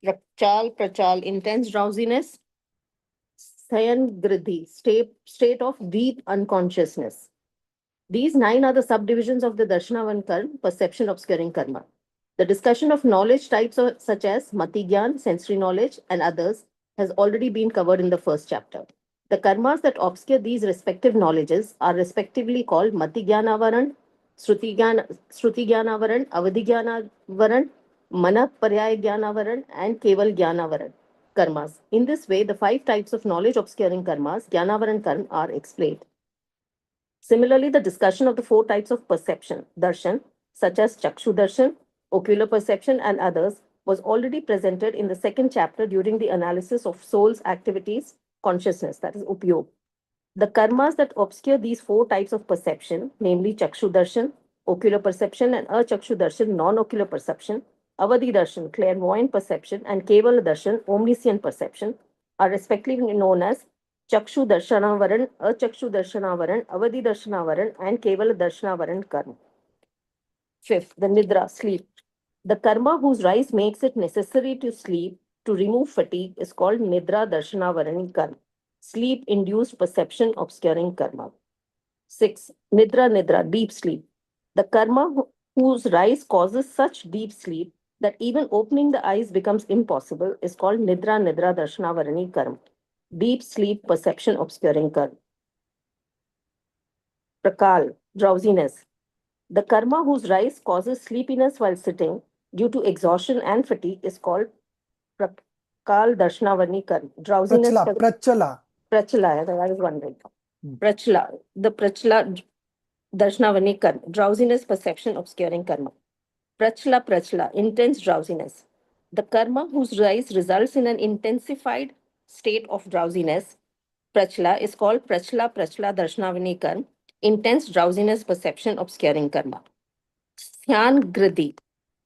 Prachal, intense drowsiness. Sayan Gridhi, state of deep unconsciousness. These 9 are the subdivisions of the Darshanavan Karma, perception obscuring karma. The discussion of knowledge types such as Mati Gyan, sensory knowledge, and others has already been covered in the first chapter. The karmas that obscure these respective knowledges are respectively called Mati Gyanavaran, Shruti Gyanavaran, Avadhi Gyanavaran, Mana Paryaya Gyanavaran, and Keval Gyanavaran karmas. In this way, the 5 types of knowledge obscuring karmas, Gyanavaran karma, are explained. Similarly, the discussion of the 4 types of perception, darshan, such as chakshu darshan, ocular perception, and others, was already presented in the second chapter during the analysis of soul's activities, consciousness, that is upyog. The karmas that obscure these 4 types of perception, namely chakshu darshan, ocular perception, and achakshu darshan, non-ocular perception, avadhi darshan, clairvoyant perception, and kevala darshan, omniscient perception, are respectively known as Chakshu Darshanawaran, Achakshu Darshanawaran, Avadhi Darshanawaran, and Kevala Darshanawaran karma. 5th, the Nidra, sleep. The karma whose rise makes it necessary to sleep to remove fatigue is called Nidra Darshanavarani karma, sleep-induced perception obscuring karma. 6. Nidra, deep sleep. The karma whose rise causes such deep sleep that even opening the eyes becomes impossible is called Nidra Darshanavarani karma, deep sleep perception obscuring karma. Prakal, drowsiness. The karma whose rise causes sleepiness while sitting due to exhaustion and fatigue is called Prakal Darshanavani karma, drowsiness. Prachala. Prachala, I was wondering. Prachala, the Prachala Darshanavani karma, drowsiness perception obscuring karma. Prachala, intense drowsiness. The karma whose rise results in an intensified state of drowsiness, Prachala, is called Prachala Darshanavani karma, intense drowsiness perception obscuring karma. Dhyan Gridi,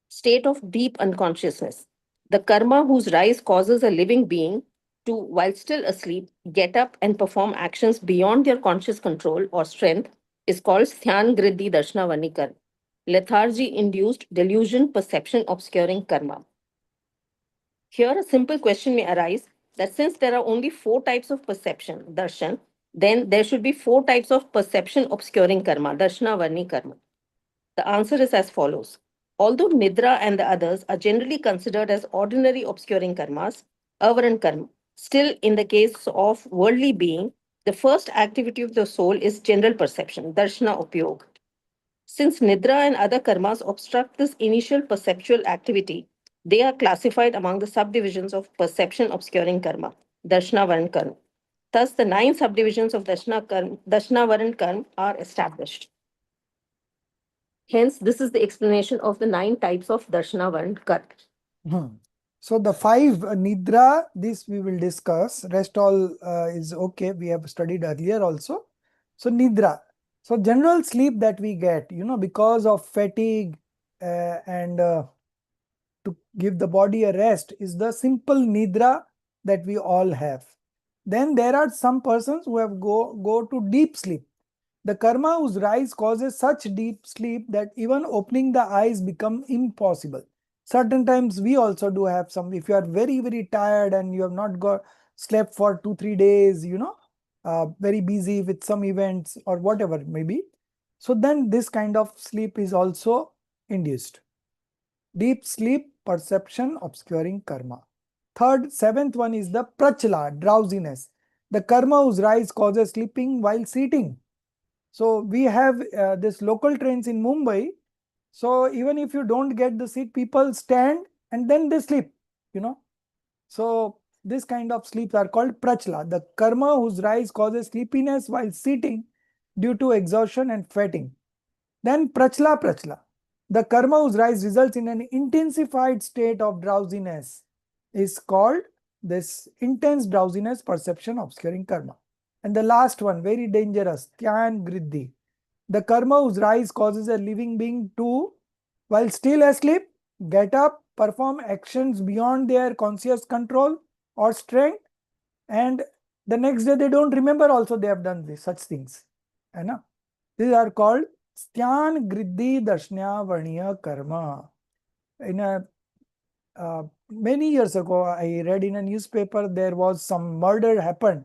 state of deep unconsciousness. The karma whose rise causes a living being to, while still asleep, get up and perform actions beyond their conscious control or strength is called Dhyan Gridi Darshanavani karma, lethargy-induced delusion perception obscuring karma. Here, a simple question may arise that since there are only 4 types of perception, darshan, then there should be 4 types of perception obscuring karma, darshanavarni karma. The answer is as follows. Although Nidra and the others are generally considered as ordinary obscuring karmas, avaran karma, still in the case of worldly being, the first activity of the soul is general perception, darshana upyog. Since Nidra and other karmas obstruct this initial perceptual activity, they are classified among the subdivisions of perception obscuring karma, Darshana karma. Thus, the 9 subdivisions of Darshana karma are established. Hence, this is the explanation of the 9 types of Darshana karma. So the 5 Nidra, this we will discuss. Rest all is okay. We have studied earlier also. So Nidra. So general sleep that we get, because of fatigue and to give the body a rest is the simple Nidra that we all have. Then there are some persons who have go to deep sleep. The karma whose rise causes such deep sleep that even opening the eyes become impossible. Certain times we also do have some, if you are very, very tired and you have not slept for 2-3 days, very busy with some events or whatever it may be. So then this kind of sleep is also induced. Deep sleep, perception, obscuring karma. 7th one is the prachala, drowsiness. The karma whose rise causes sleeping while sitting. So we have this local trains in Mumbai. So even if you don't get the seat, people stand and then they sleep, So this kind of sleeps are called prachla. The karma whose rise causes sleepiness while sitting due to exhaustion and fatigue. Then prachla. The karma whose rise results in an intensified state of drowsiness is called this intense drowsiness perception obscuring karma. And the last one, very dangerous, Dhyan Griddhi. The karma whose rise causes a living being to, while still asleep, get up, perform actions beyond their conscious control or strength, and The next day they don't remember also they have done this, such things. है ना? These are called Styan Griddhi Darshnya Varniya Karma. In a many years ago, I read in a newspaper there was some murder happened,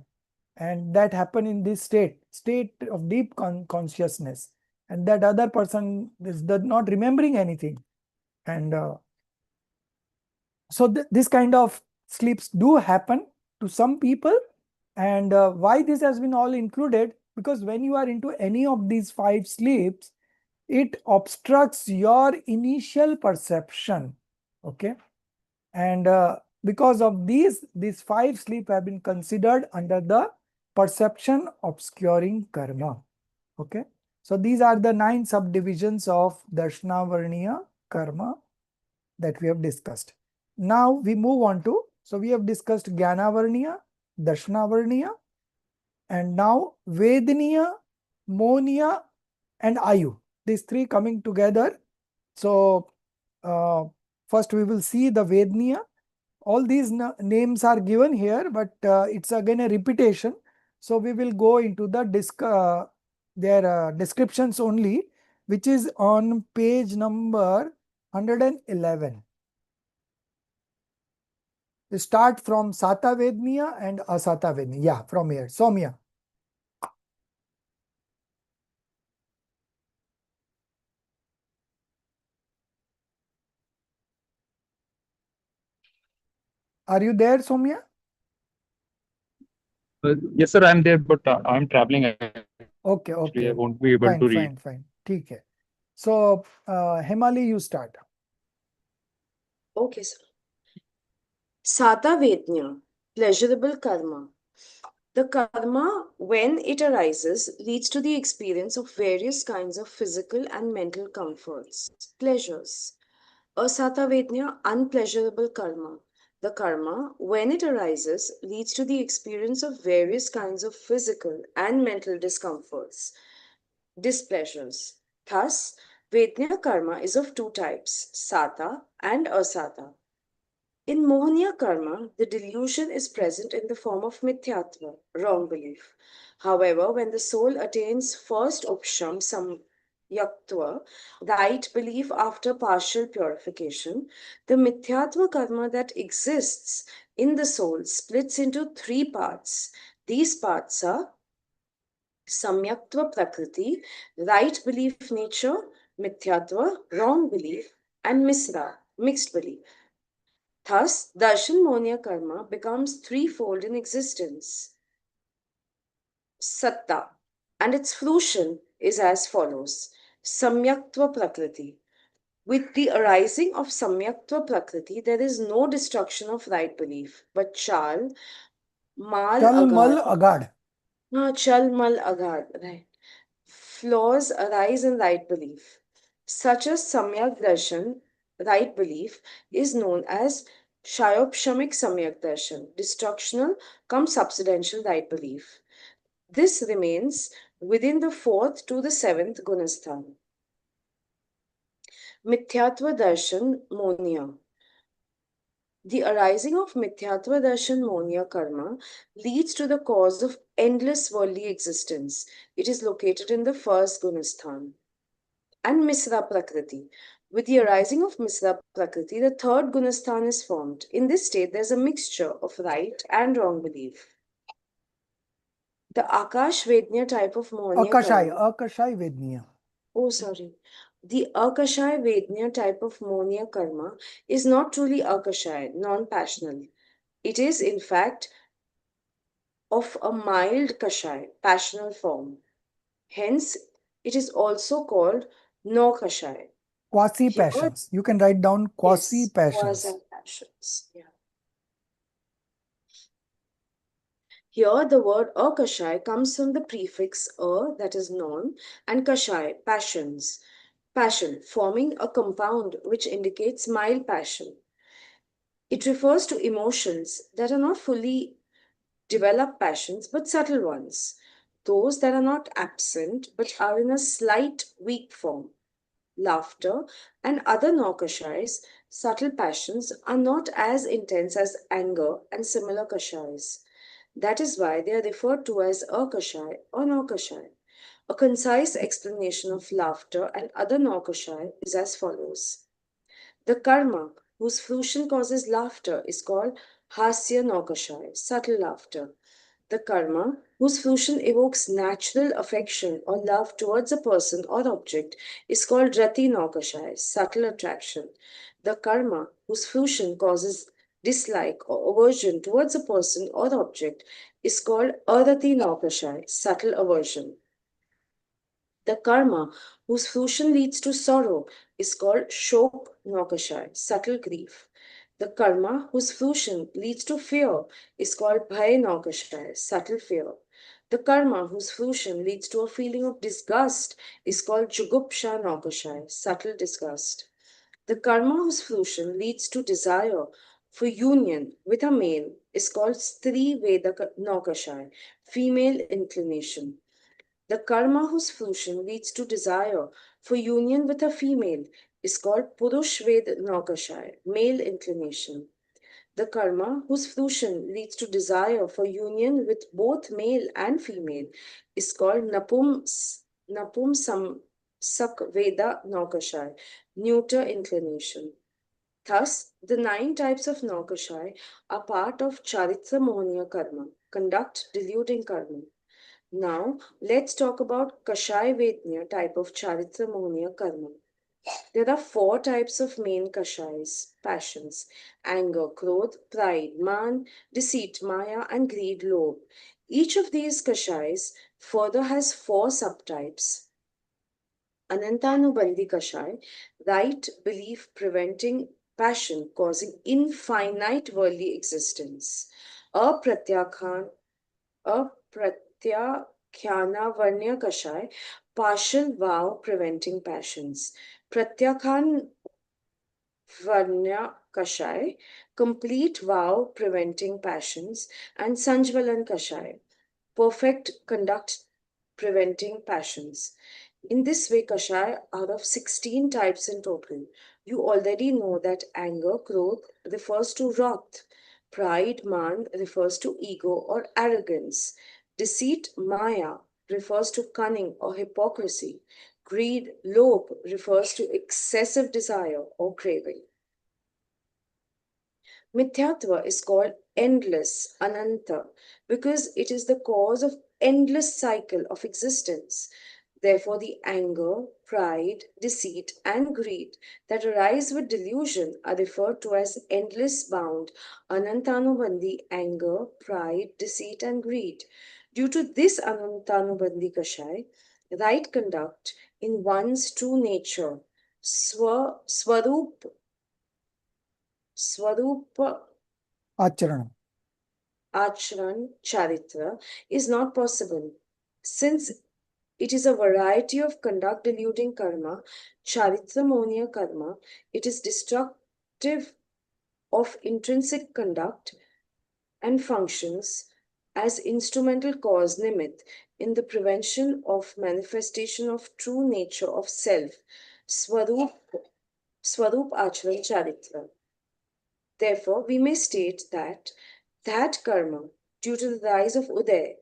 and that happened in this state of deep consciousness, and that other person is not remembering anything, and so this kind of sleeps do happen to some people. And why this has been all included? Because when you are into any of these 5 sleeps, it obstructs your initial perception. Okay. And because of these 5 sleep have been considered under the perception obscuring karma. Okay. So these are the 9 subdivisions of Darshnavarniya karma that we have discussed. Now we move on to, so we have discussed Jnanavarniya, Darshnavarniya, and now Vedaniya, Moniya, and Ayu. These 3 coming together. So first we will see the Vedaniya. All these names are given here, but it's again a repetition. So we will go into the their descriptions only, which is on page number 111. We start from Sata Vedniya and Asata Vedniya. Yeah, from here. Soumya. Are you there, Soumya? Yes, sir, I'm there, but I'm traveling. Okay, Actually, I okay. won't be able to read. Fine. ठीक है. So, Hemali, you start. Okay, sir. Sata Vednya, pleasurable karma. The karma, when it arises, leads to the experience of various kinds of physical and mental comforts, pleasures. Asata Vednya, unpleasurable karma. The karma, when it arises, leads to the experience of various kinds of physical and mental discomforts, displeasures. Thus, Vednya karma is of 2 types, Sata and Asata. In Mohaniya karma, the delusion is present in the form of mithyatva, wrong belief. However, when the soul attains first upsham samyaktva, right belief after partial purification, the mithyatva karma that exists in the soul splits into 3 parts. These parts are samyaktva prakriti, right belief nature, mithyatva, wrong belief, and misra, mixed belief. Thus, darshan monya karma becomes threefold in existence. Satta, and its fruition is as follows. Samyaktva prakriti. With the arising of Samyaktva prakriti, there is no destruction of right belief, but chal, mal agad. Chal mal agad, right. Flaws arise in right belief. Such as Samyak Darshan, right belief, is known as Shayopshamik Samyak Darshan, destructional cum subsidential right belief. This remains within the 4th to the 7th Gunasthan. Mithyatva Darshan Monia. The arising of Mithyatva Darshan Monia karma leads to the cause of endless worldly existence. It is located in the 1st Gunasthan. And Misra Prakriti. With the arising of Misra Prakriti, the 3rd Gunasthan is formed. In this state, there's a mixture of right and wrong belief. The Akash Vednya type of Mohaniya Akashai Vedniya. Oh, sorry. The Akashai Vednya type of Mohaniya karma is not truly Akashai, non-passional. It is, in fact, of a mild Kashai, passional form. Hence, it is also called no Kashai. Quasi passions. You can write down quasi passions. Quasi passions. Yeah. Here, the word akashai comes from the prefix that is non, and kashai, passion, forming a compound which indicates mild passion. It refers to emotions that are not fully developed passions but subtle ones, those that are not absent but are in a slight weak form. Laughter and other no-kashais, subtle passions, are not as intense as anger and similar kashais. That is why they are referred to as akashai or nokashai. A concise explanation of laughter and other nokashai is as follows. The karma whose fruition causes laughter is called hasya nokashai, subtle laughter. The karma whose fruition evokes natural affection or love towards a person or object is called rati nokashai, subtle attraction. The karma whose fruition causes dislike or aversion towards a person or object is called arati nokashai, subtle aversion. The karma whose fruition leads to sorrow is called shok nokashai, subtle grief. The karma whose fruition leads to fear is called bhay nokashai, subtle fear. The karma whose fruition leads to a feeling of disgust is called jugupsha nokashai, subtle disgust. The karma whose fruition leads to desire for union with a male is called stri veda nokashai, female inclination. The karma whose fruition leads to desire for union with a female is called Purush Ved Nokashai, male inclination. The karma whose fruition leads to desire for union with both male and female is called Napumsak Veda Nokashai, neuter inclination. Thus, the 9 types of Nokashai are part of Charitra Mohaniya Karma, conduct deluding karma. Now, let's talk about Kashai Vednya type of Charitra Mohaniya Karma. There are 4 types of main Kashais, passions: anger, krodh, pride, man, deceit, maya, and greed, lobh. Each of these Kashais further has 4 subtypes. Anantanubandhi Kashai, right belief preventing passion causing infinite worldly existence. Apratyakhyan Pratyakhyana Kashai, partial vow preventing passions. Pratyakhan Varnya Kashai, complete vow preventing passions. And Sanjvalan Kashai, perfect conduct preventing passions. In this way, Kashai out of 16 types in total. You already know that anger, krodh, refers to wrath. Pride, man, refers to ego or arrogance. Deceit, maya, refers to cunning or hypocrisy. Greed, lobh, refers to excessive desire or craving. Mithyatva is called endless, ananta, because it is the cause of endless cycle of existence. Therefore, the anger, pride, deceit, and greed that arise with delusion are referred to as endless bound, anantanubandhi anger, pride, deceit, and greed. Due to this anantanubandhi kashai, right conduct in one's true nature, swarup Acharan. Acharan Charitra is not possible. Since it is a variety of conduct deluding karma, Charitra Mohaniya karma, it is destructive of intrinsic conduct and functions as instrumental cause nimit in the prevention of manifestation of true nature of self, Swarup Acharan Charitra. Therefore, we may state that karma, due to the rise of Uday,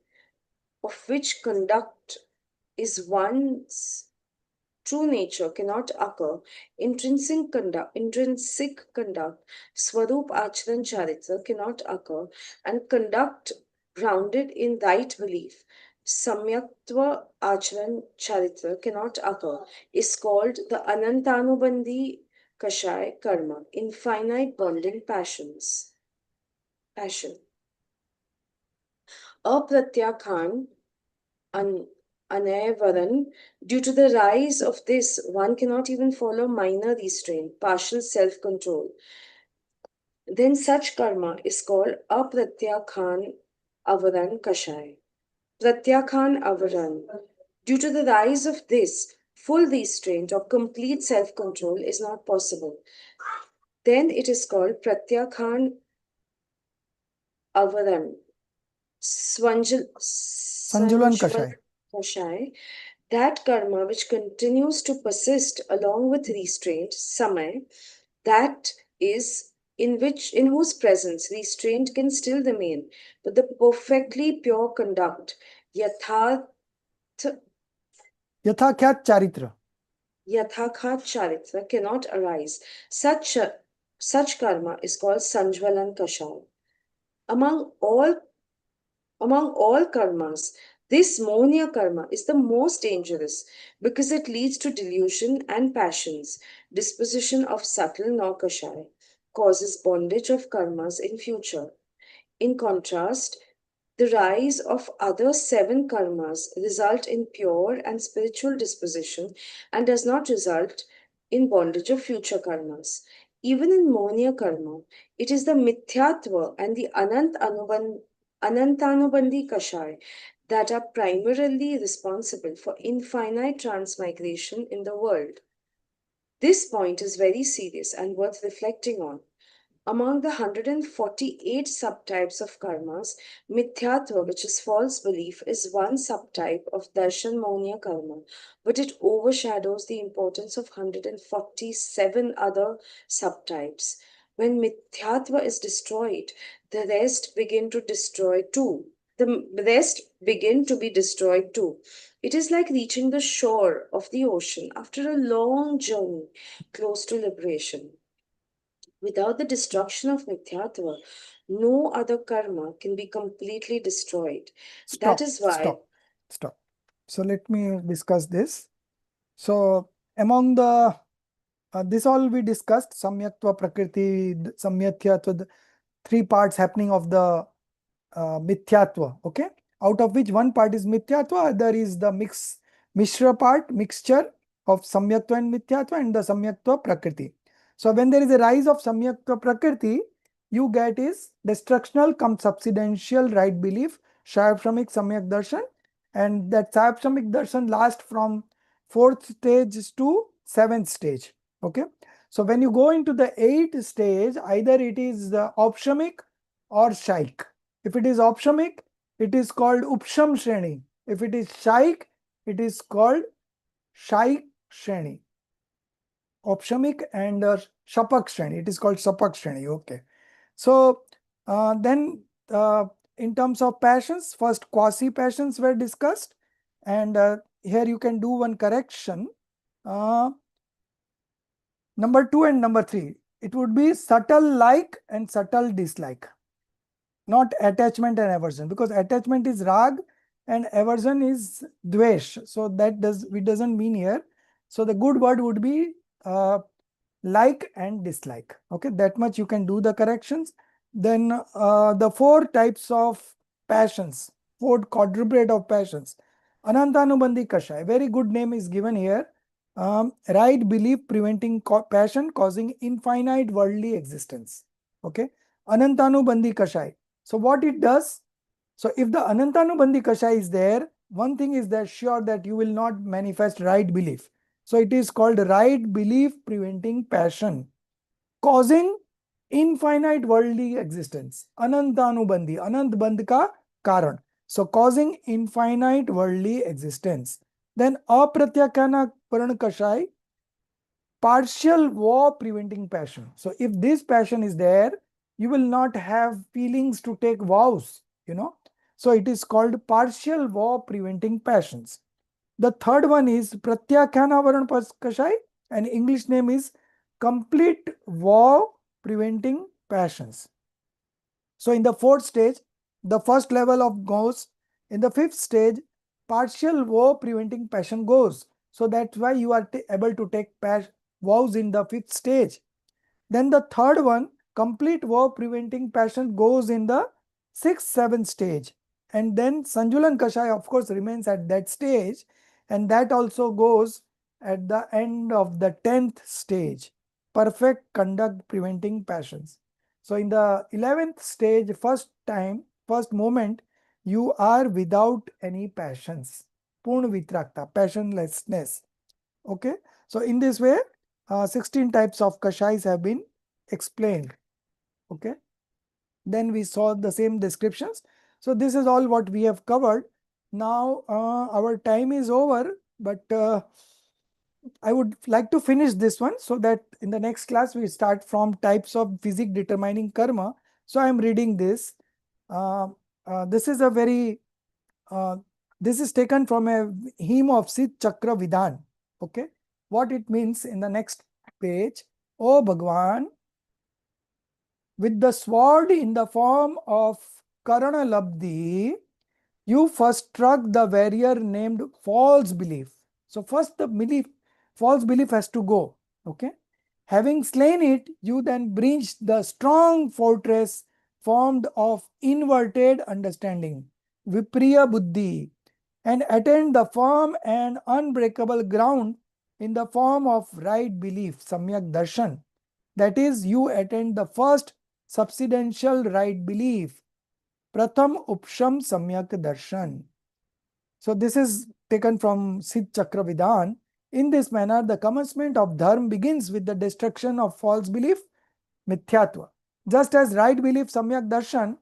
of which conduct is one's true nature, cannot occur, intrinsic conduct, Swarup Acharan Charitra cannot occur, and conduct grounded in right belief, Samyaktva Acharan Charitra cannot occur, is called the Anantanubandhi Kashai Karma, infinite bonding passions. Passion. Apratyakhyan Anayavaran, due to the rise of this, one cannot even follow minor restraint, partial self-control. Then such karma is called Apratyakhan Avaran Kashai. Pratyakhan Avaran. Due to the rise of this, full restraint or complete self-control is not possible. Then it is called Pratyakhan Avaran. Sanjulan Kashai. Kashai, that karma which continues to persist along with restraint, samay, that is in whose presence restraint can still remain, but the perfectly pure conduct, yatharth Yathakhyat charitra. yathakhat charitra cannot arise. Such karma is called sanjvalan kashal. Among all karmas, this monia karma is the most dangerous because it leads to delusion and passions, disposition of subtle nor kashai, causes bondage of karmas in future. In contrast, the rise of other 7 karmas result in pure and spiritual disposition and does not result in bondage of future karmas. Even in monia karma, it is the mithyatva and the anantanubandhi kashai that are primarily responsible for infinite transmigration in the world. This point is very serious and worth reflecting on. Among the 148 subtypes of karmas, mithyatva, which is false belief, is one subtype of darshan monia karma, but it overshadows the importance of 147 other subtypes. When mithyatva is destroyed, the rest begin to destroy too. The rest begin to be destroyed too. It is like reaching the shore of the ocean after a long journey close to liberation. Without the destruction of mithyatva, no other karma can be completely destroyed. That is why. Stop. So let me discuss this. So among the this all we discussed, samyaktva, prakriti, samyatyatva, the 3 parts happening of the mithyatva, okay? Out of which one part is mithyatva, other is the mixture of samyaktva and mithyatva, and the samyaktva prakriti. So when there is a rise of samyaktva prakriti, you get is destructional cum subsidential right belief, shayapshamik samyak darshan, and that shayapshamik darshan lasts from 4th stage to 7th stage, okay? So when you go into the 8th stage, either it is the opshamik or shaik. If it is opshamik, it is called upsham shreni. If it is shaik, it is called shaik shreni. Opshamik and shapak shreni, it is called shapak shreni, okay. So then in terms of passions, first quasi passions were discussed, and here you can do one correction. Number 2 and number 3, it would be subtle like and subtle dislike, not attachment and aversion, because attachment is rag and aversion is dvesh. So that doesn't mean here. So the good word would be like and dislike. Okay, that much you can do the corrections. Then the 4 types of passions, 4 quadruplet of passions. Anantanubandhi Kashai, very good name is given here. Right belief preventing passion causing infinite worldly existence. Okay, Anantanubandhi Kashai. So what it does? So if the Anantanubandhi Kashai is there, one thing is that sure that you will not manifest right belief. So it is called right belief preventing passion, causing infinite worldly existence. Anantanubandhi, Anant Bandh ka Karan. So causing infinite worldly existence. Then Apratyakana Paran Kashai, partial war preventing passion. So if this passion is there, you will not have feelings to take vows, you know. So it is called partial war preventing passions. The third one is Pratyakhyana Varan Kashai, and English name is complete war preventing passions. So in the 4th stage, the first level of goes. In the 5th stage, partial war preventing passion goes. So that's why you are able to take vows in the 5th stage. Then the third one, complete war preventing passion, goes in the 6th, 7th stage. And then Sanjulan Kashai, of course, remains at that stage. And that also goes at the end of the 10th stage, perfect conduct preventing passions. So in the 11th stage, first moment, you are without any passions. Purna vitrakta, passionlessness. Okay. So in this way, 16 types of kashais have been explained. Okay. Then we saw the same descriptions. So this is all what we have covered. Now our time is over, but I would like to finish this one so that in the next class we start from types of physics determining karma. So I am reading this. This is a very this is taken from a hymn of Sid Chakra Vidhan. Okay, what it means in the next page. O Bhagwan, with the sword in the form of Karana Labdhi, you first struck the warrior named false belief. So first the belief, false belief has to go. Okay. Having slain it, you then breached the strong fortress formed of inverted understanding, Vipriya Buddhi, and attained the firm and unbreakable ground in the form of right belief, Samyak Darshan. That is, you attained the first subsidential right belief, Pratham Upsham Samyak Darshan. So this is taken from Sid Chakra Vidhan. In this manner, the commencement of dharma begins with the destruction of false belief, mithyatva. Just as right belief, Samyak Darshan,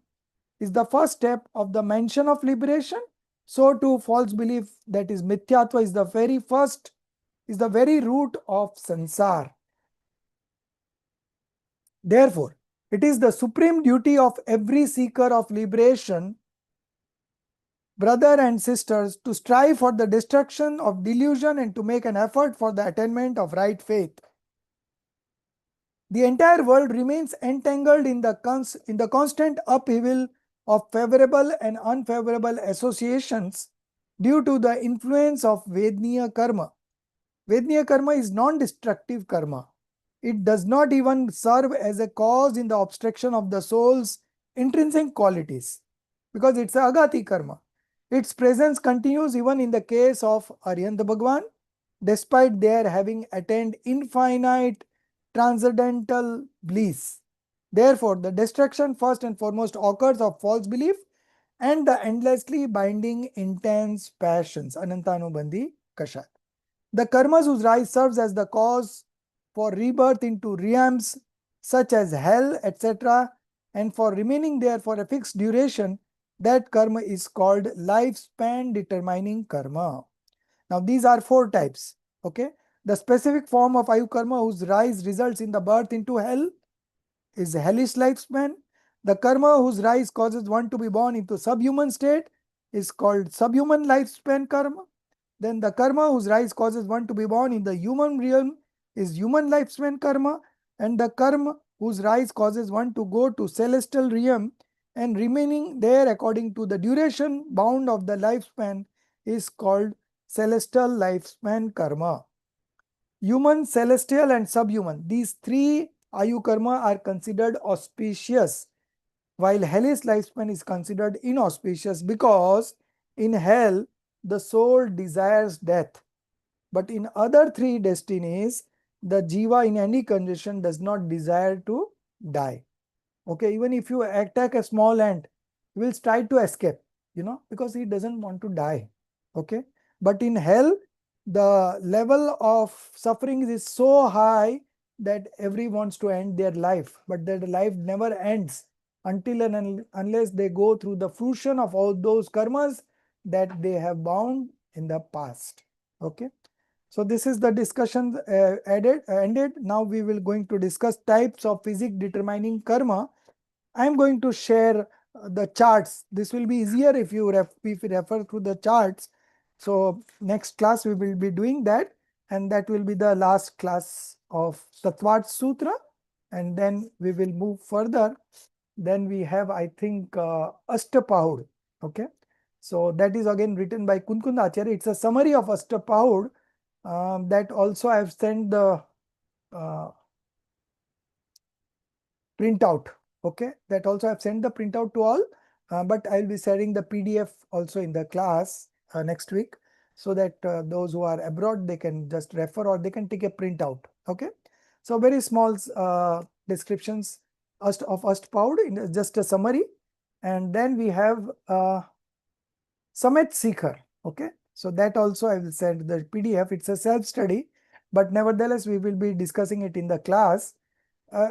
is the first step of the mention of liberation, so too false belief, that is mithyatva, is the very root of sansar. Therefore, it is the supreme duty of every seeker of liberation, brother and sisters, to strive for the destruction of delusion and to make an effort for the attainment of right faith. The entire world remains entangled in the constant upheaval of favorable and unfavorable associations due to the influence of Vedniya karma. Vedniya karma is non-destructive karma. It does not even serve as a cause in the obstruction of the soul's intrinsic qualities, because it's a agati karma. Its presence continues even in the case of Aryanta Bhagwan, despite their having attained infinite transcendental bliss. Therefore, the destruction first and foremost occurs of false belief and the endlessly binding intense passions, Anantanubandhi Kashat. The karmas whose rise serves as the cause for rebirth into realms such as hell, etc., and for remaining there for a fixed duration, that karma is called lifespan determining karma. Now these are 4 types. Okay, the specific form of ayu karma whose rise results in the birth into hell is hellish lifespan. The karma whose rise causes one to be born into subhuman state is called subhuman lifespan karma. Then the karma whose rise causes one to be born in the human realm is human lifespan karma, and the karma whose rise causes one to go to celestial realm and remaining there according to the duration bound of the lifespan is called celestial lifespan karma. Human, celestial and subhuman, these 3 ayu karma are considered auspicious, while hellish lifespan is considered inauspicious, because in hell the soul desires death, but in other 3 destinies the jiva in any condition does not desire to die. Okay, even if you attack a small ant, he will try to escape, because he doesn't want to die. Okay, but in hell the level of suffering is so high that everyone wants to end their life, but their life never ends until and unless they go through the fruition of all those karmas that they have bound in the past. Okay, so this is the discussion ended. Now we will going to discuss types of physics determining karma. I am going to share the charts. This will be easier if you refer to the charts. So next class we will be doing that, and that will be the last class of Tattvat Sutra, and then we will move further. Then we have, I think, Ashtapahud. Okay, so that is again written by Kunkund Acharya. It's a summary of Ashtapahud. That also I have sent the printout. Okay, that also I've sent the printout to all, but I'll be sharing the PDF also in the class next week, so that those who are abroad, they can just refer or they can take a printout. Okay, so very small descriptions of Ashtapahud in just a summary, and then we have Samet Seeker. Okay, so that also I will send the PDF. It's a self-study, but nevertheless we will be discussing it in the class.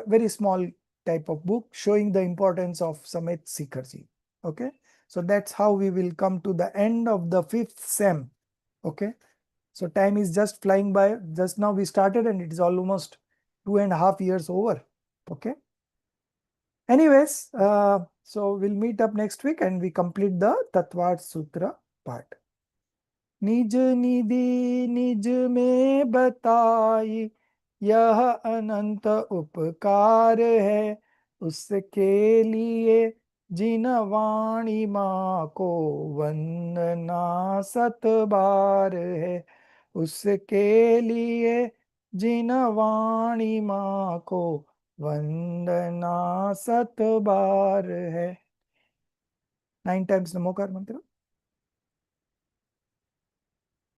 Very small type of book showing the importance of Samet Sikharji. Okay, so that's how we will come to the end of the 5th sem. Okay, So time is just flying by. Just now we started and it is almost 2.5 years over. Okay. Anyways, so we'll meet up next week and we complete the Tattvad Sutra part. निज निधि निज में बताई यह अनंत उपकार है, उसके लिए जिन वाणी माँ को वंदना 7 बार है, उसके लिए जिन वाणी माँ को वंदना 7 बार है। 9 times नमोकार मंत्र।